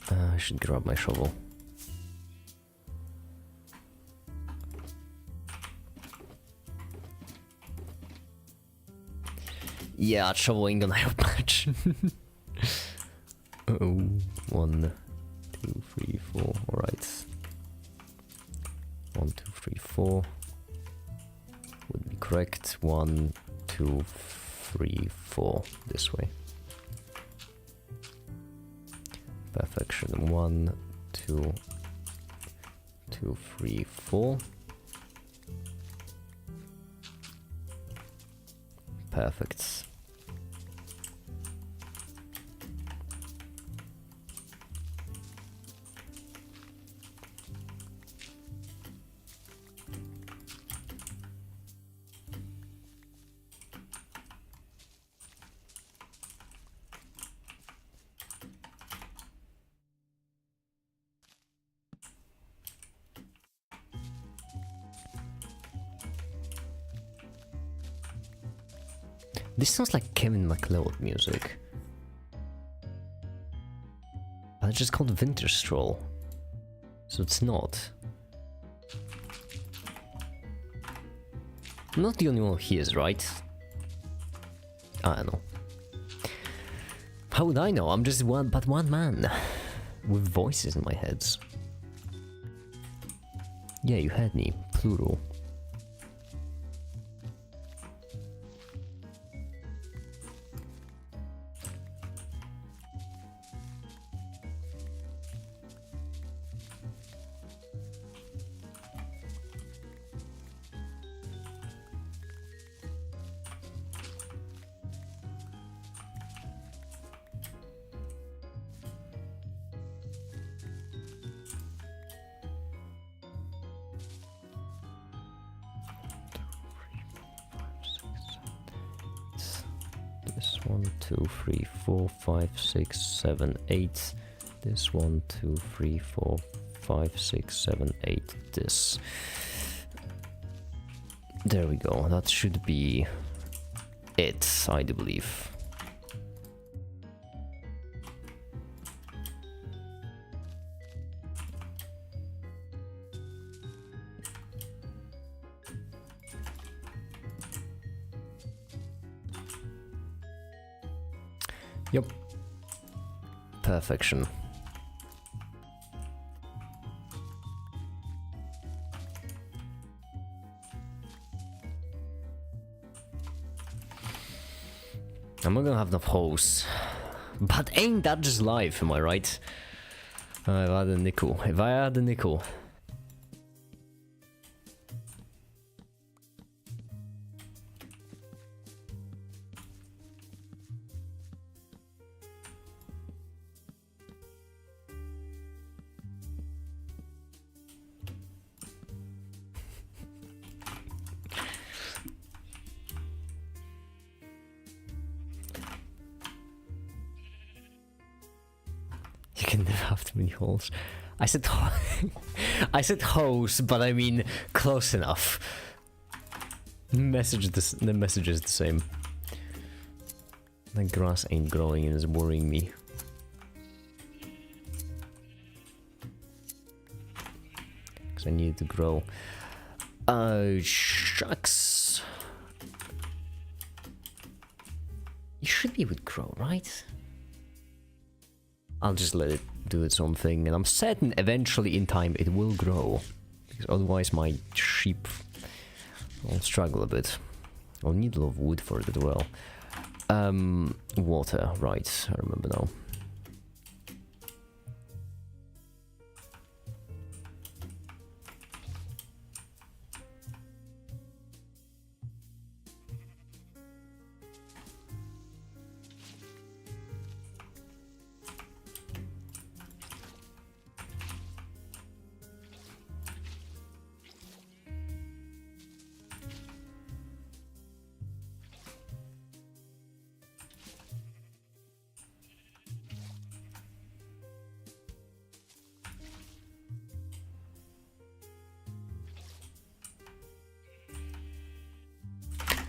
Speaker 1: I should grab my shovel. Yeah, shovel ain't gonna help much. Uh-oh. 1, 2, 3, 4. Alright. 1, 2, 3, 4. Would be correct. 1, 2, 3, 4. This way. Perfection. 1, 2, 2, 3, 4. Perfect. This sounds like Kevin MacLeod music. But it's just called Winter Stroll. So it's not. I'm not the only one he is, right? I don't know. How would I know? I'm just one man with voices in my head. Yeah, you had me. Plural. This 1, 2, 3, 4, 5, 6, 7, 8. This 1, 2, 3, 4, 5, 6, 7, 8. This. There we go. That should be it, I do believe. Yep. Perfection. I'm not gonna have enough holes. But ain't that just life, am I right? If I had a nickel. If I had a nickel. You can never have too many holes. I said I said hose, but I mean close enough. The message is the same. The grass ain't growing and is worrying me. Because I need it to grow. Oh, shucks. You should be able to grow, right? I'll just let it do its own thing, and I'm certain eventually in time it will grow. Because otherwise my sheep will struggle a bit. I'll need a lot of wood for it as well. Water, right, I remember now.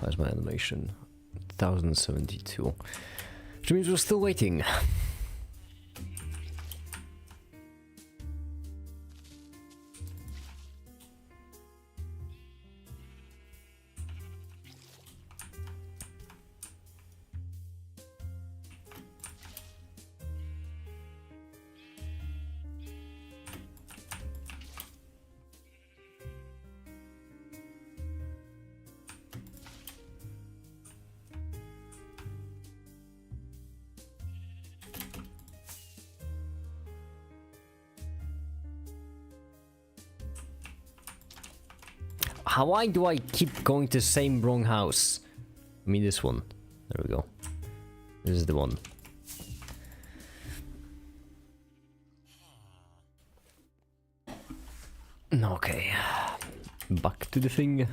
Speaker 1: How's my animation? 1072. Which means we're still waiting. Why do I keep going to the same wrong house? I mean this one. There we go. This is the one. Okay. Back to the thing.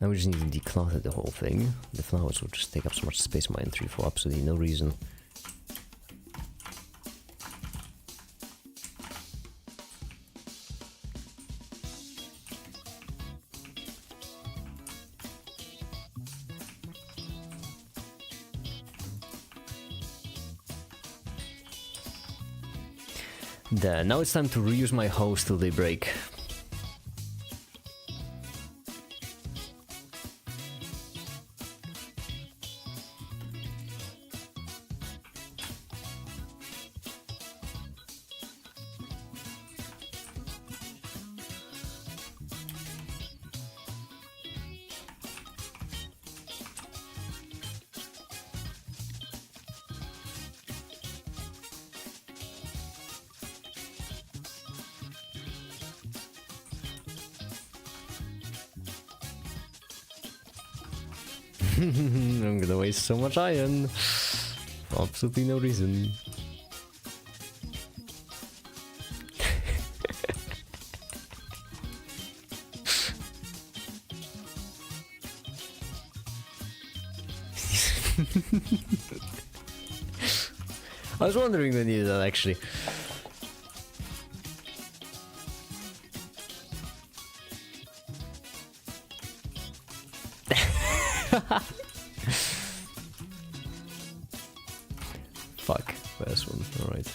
Speaker 1: Now we just need to declutter the whole thing. The flowers will just take up so much space in my entry for absolutely no reason. There, now it's time to reuse my hose till they break. I'm gonna waste so much iron for absolutely no reason. I was wondering when you did that actually. Fuck, first one, alright.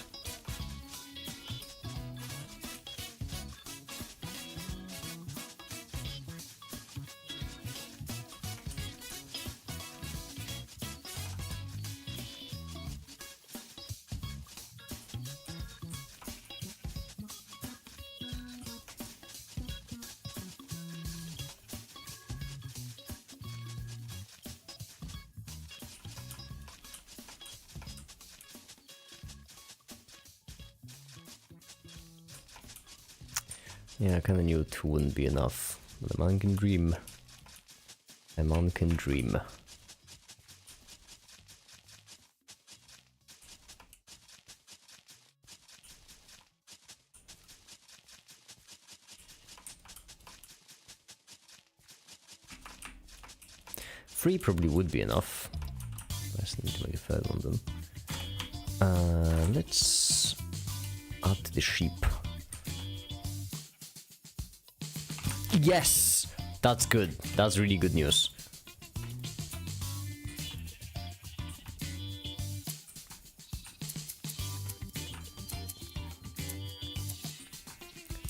Speaker 1: Yeah, I kinda knew 2 wouldn't be enough. But a man can dream. A man can dream. Three probably would be enough. I just need to make a third one then. Let's add the sheep. Yes! That's good. That's really good news.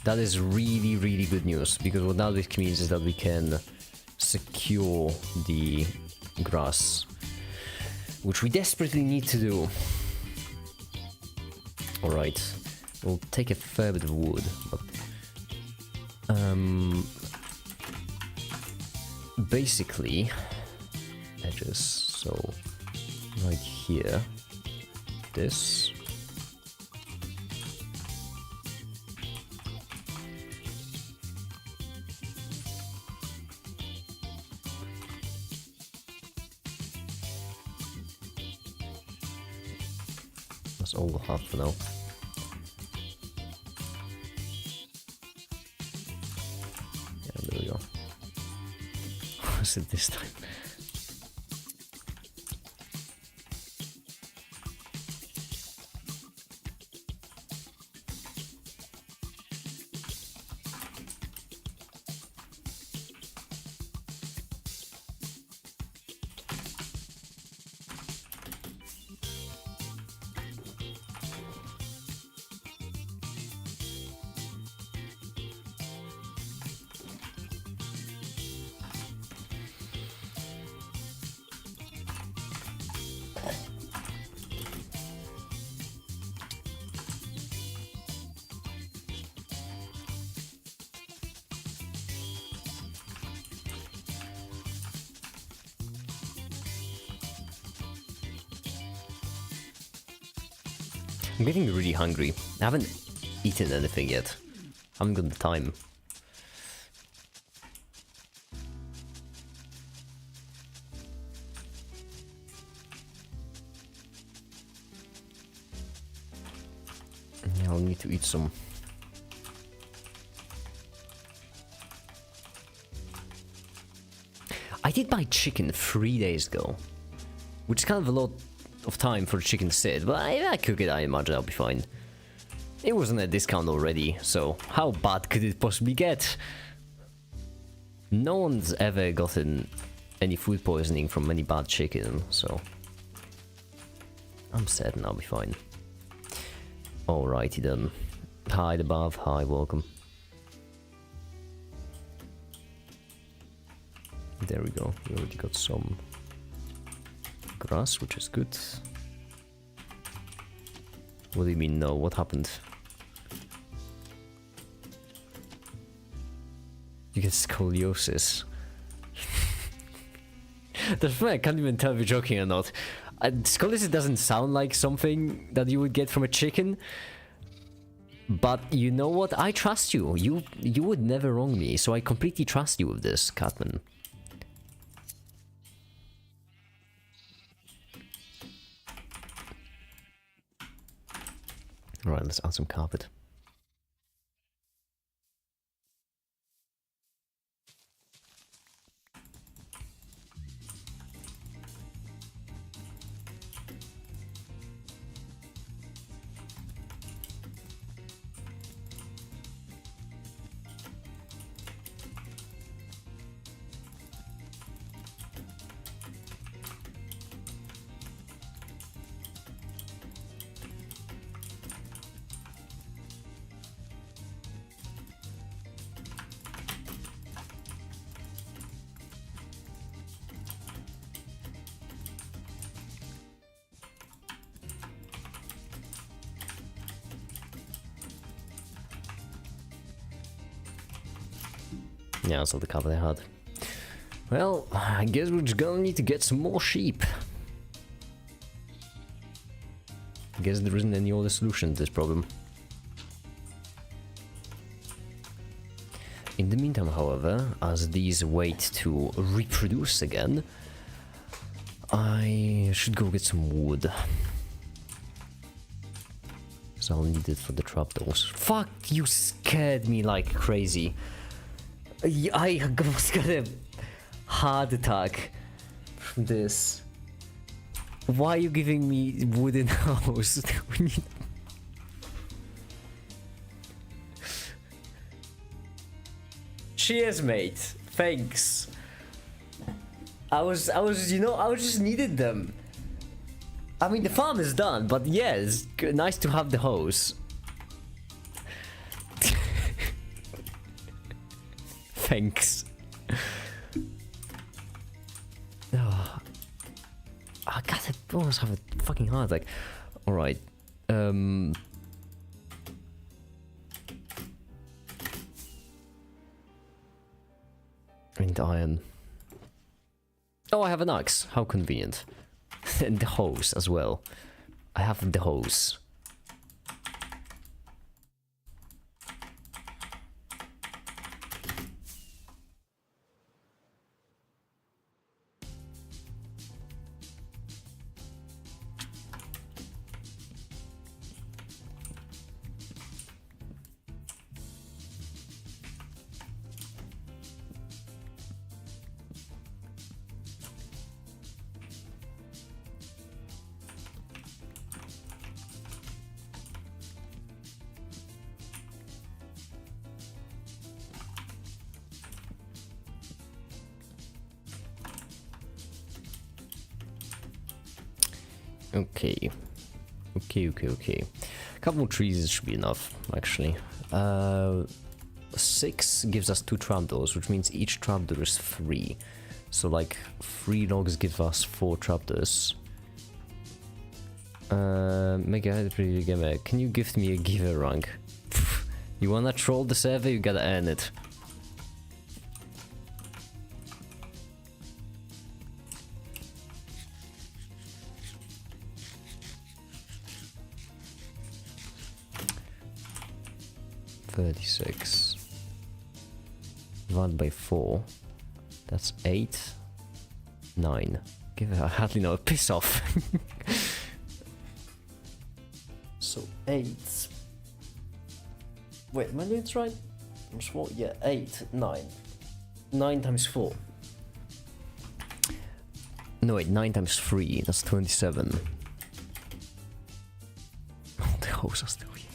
Speaker 1: That is really, really good news, because what now this means is that we can secure the grass, which we desperately need to do. Alright, we'll take a fair bit of wood, but basically edges, so right here, this. That's all we'll have for now. Yeah, there we go. What's it this time? I'm getting really hungry. I haven't eaten anything yet. I haven't got the time. Yeah, I'll need to eat some. I did buy chicken 3 days ago, which is kind of a lot of time for chicken to sit, but if I cook it, I imagine I'll be fine. It wasn't a discount already, so how bad could it possibly get? No one's ever gotten any food poisoning from any bad chicken, so I'm certain I'll be fine. Alrighty then. Hide above, hi, welcome. There we go, we already got some grass, which is good. What do you mean no? What happened? You get scoliosis. That's funny, I can't even tell if you're joking or not. Scoliosis doesn't sound like something that you would get from a chicken. But you know what? I trust you. You would never wrong me, so I completely trust you with this, Catman. Alright, let's add some carpet. Yeah, that's all the cover they had. Well, I guess we're just gonna need to get some more sheep. I guess there isn't any other solution to this problem. In the meantime, however, as these wait to reproduce again, I should go get some wood. So I'll need it for the trapdoors. Fuck, you scared me like crazy. I almost got a heart attack from this. Why are you giving me wooden house? Cheers, mate. Thanks. I was, you know, I just needed them. I mean, the farm is done, but yeah, it's nice to have the hose. Thanks. Oh. Oh, God, I almost have a fucking heart attack. Alright. And iron. Oh, I have an axe. How convenient. And the hose as well. I have the hose. Okay. Okay. A couple more trees should be enough, actually. 6 gives us 2 trapdoors, which means each trapdoor is 3. So, like, 3 logs give us 4 trapdoors. Mega, can you gift me a giver rank? You wanna troll the server? You gotta earn it. $36 divided by 4, that's 8, 9. Give it, I hardly know, piss off. So 8. Wait, am I doing it right? I'm small, yeah, 8, 9. 9 times 4. No, wait, 9 times 3, that's 27. Oh, the hoes are still here.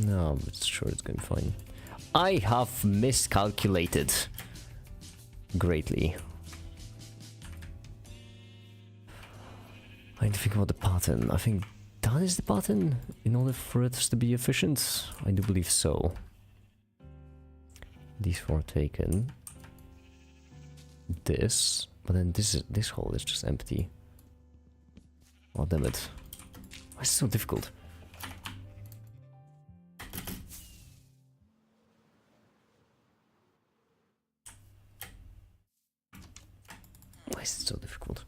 Speaker 1: No, but sure, it's going fine. I have miscalculated greatly. I need to think about the pattern. I think that is the button in order for it to be efficient? I do believe so. These four taken. This, but then this hole is just empty. Oh damn it! Why is it so difficult? Why is it so difficult?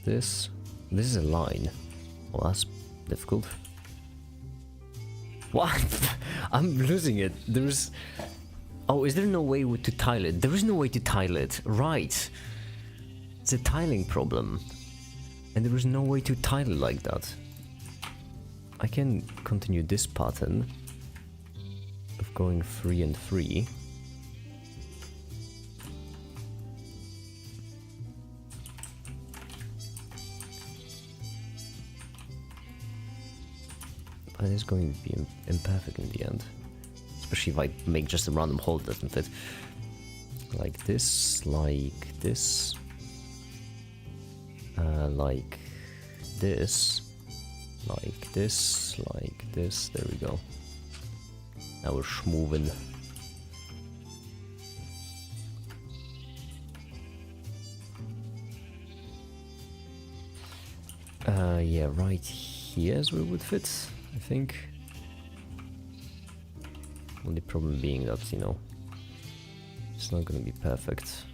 Speaker 1: This. This is a line. Well, that's difficult. What? I'm losing it. There's... Oh, is there no way to tile it? There is no way to tile it. Right. It's a tiling problem. And there is no way to tile it like that. I can continue this pattern of going 3 and 3. But it is going to be imperfect in the end. Especially if I make just a random hole that doesn't fit. Like this, like this. Like this. Like this, like this. There we go. Now we're schmoving. Yeah, right here is where it would fit, I think. Only problem being that, you know, it's not gonna be perfect.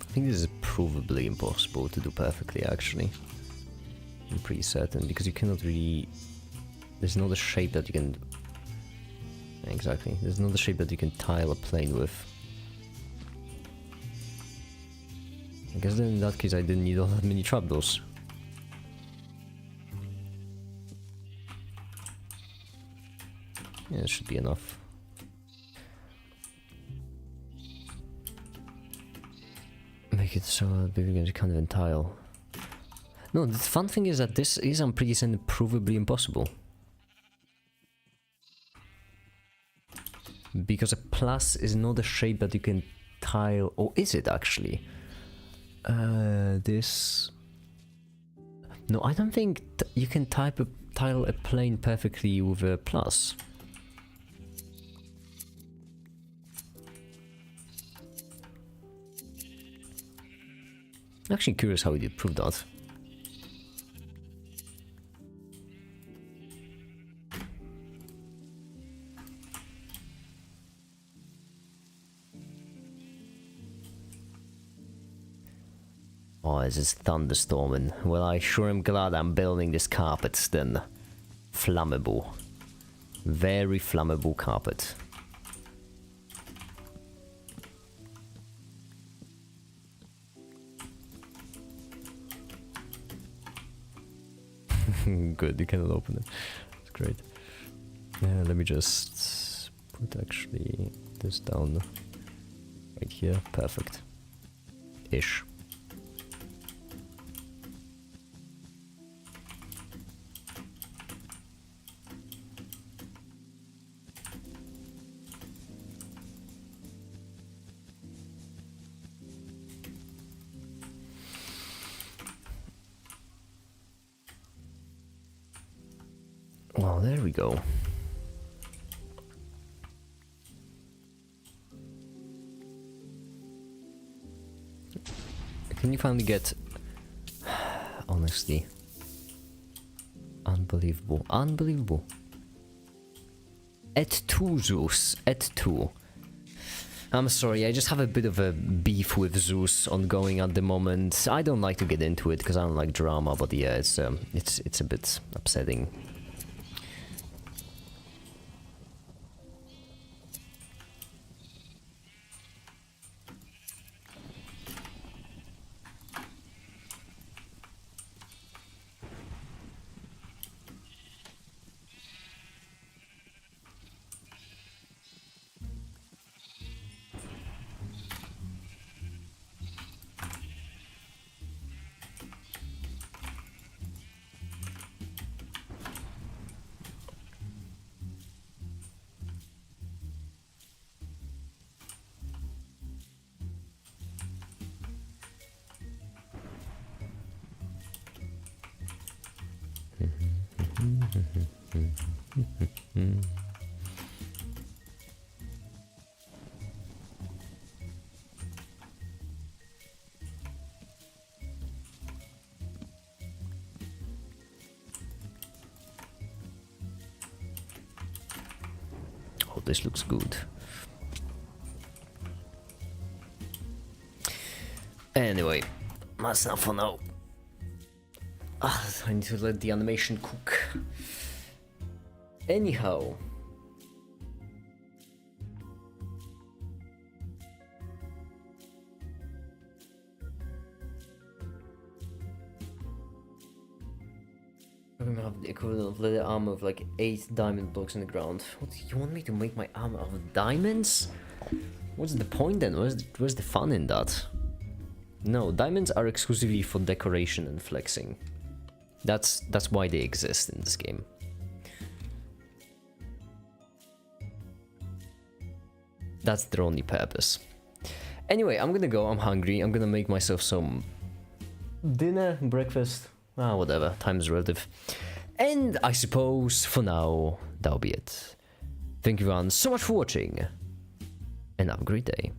Speaker 1: I think this is provably impossible to do perfectly, actually. I'm pretty certain, because you cannot really... There's not a shape that you can... Exactly, there's not a shape that you can tile a plane with. I guess then in that case I didn't need all that many trapdoors. Yeah, it should be enough. Make it so that we can kind of in tile. No, the fun thing is that this is, I'm pretty certain, provably impossible. Because a plus is not a shape that you can tile, or is it actually? This... No, I don't think you can tile a plane perfectly with a plus. Actually curious how we did prove that. Oh, this is thunderstorming. Well, I sure am glad I'm building this carpet then. Flammable. Very flammable carpet. Good, you cannot open it. That's great. Yeah, let me just put actually this down right here. Perfect. Ish. Well, there we go. Can you finally get... Honestly. Unbelievable. Unbelievable. Et tu, Zeus. Et tu. I'm sorry, I just have a bit of a beef with Zeus ongoing at the moment. I don't like to get into it because I don't like drama, but yeah, it's a bit upsetting. Oh, this looks good. Anyway, that's enough for now. I need to let the animation cook. Anyhow. I'm gonna have the equivalent of leather armor of like 8 diamond blocks in the ground. What, you want me to make my armor out of diamonds? What's the point then? Where's the fun in that? No, diamonds are exclusively for decoration and flexing. That's why they exist in this game. That's their only purpose. Anyway, I'm gonna go, I'm hungry, I'm gonna make myself some dinner, breakfast, whatever, time is relative. And I suppose for now, that'll be it. Thank you everyone so much for watching, and have a great day.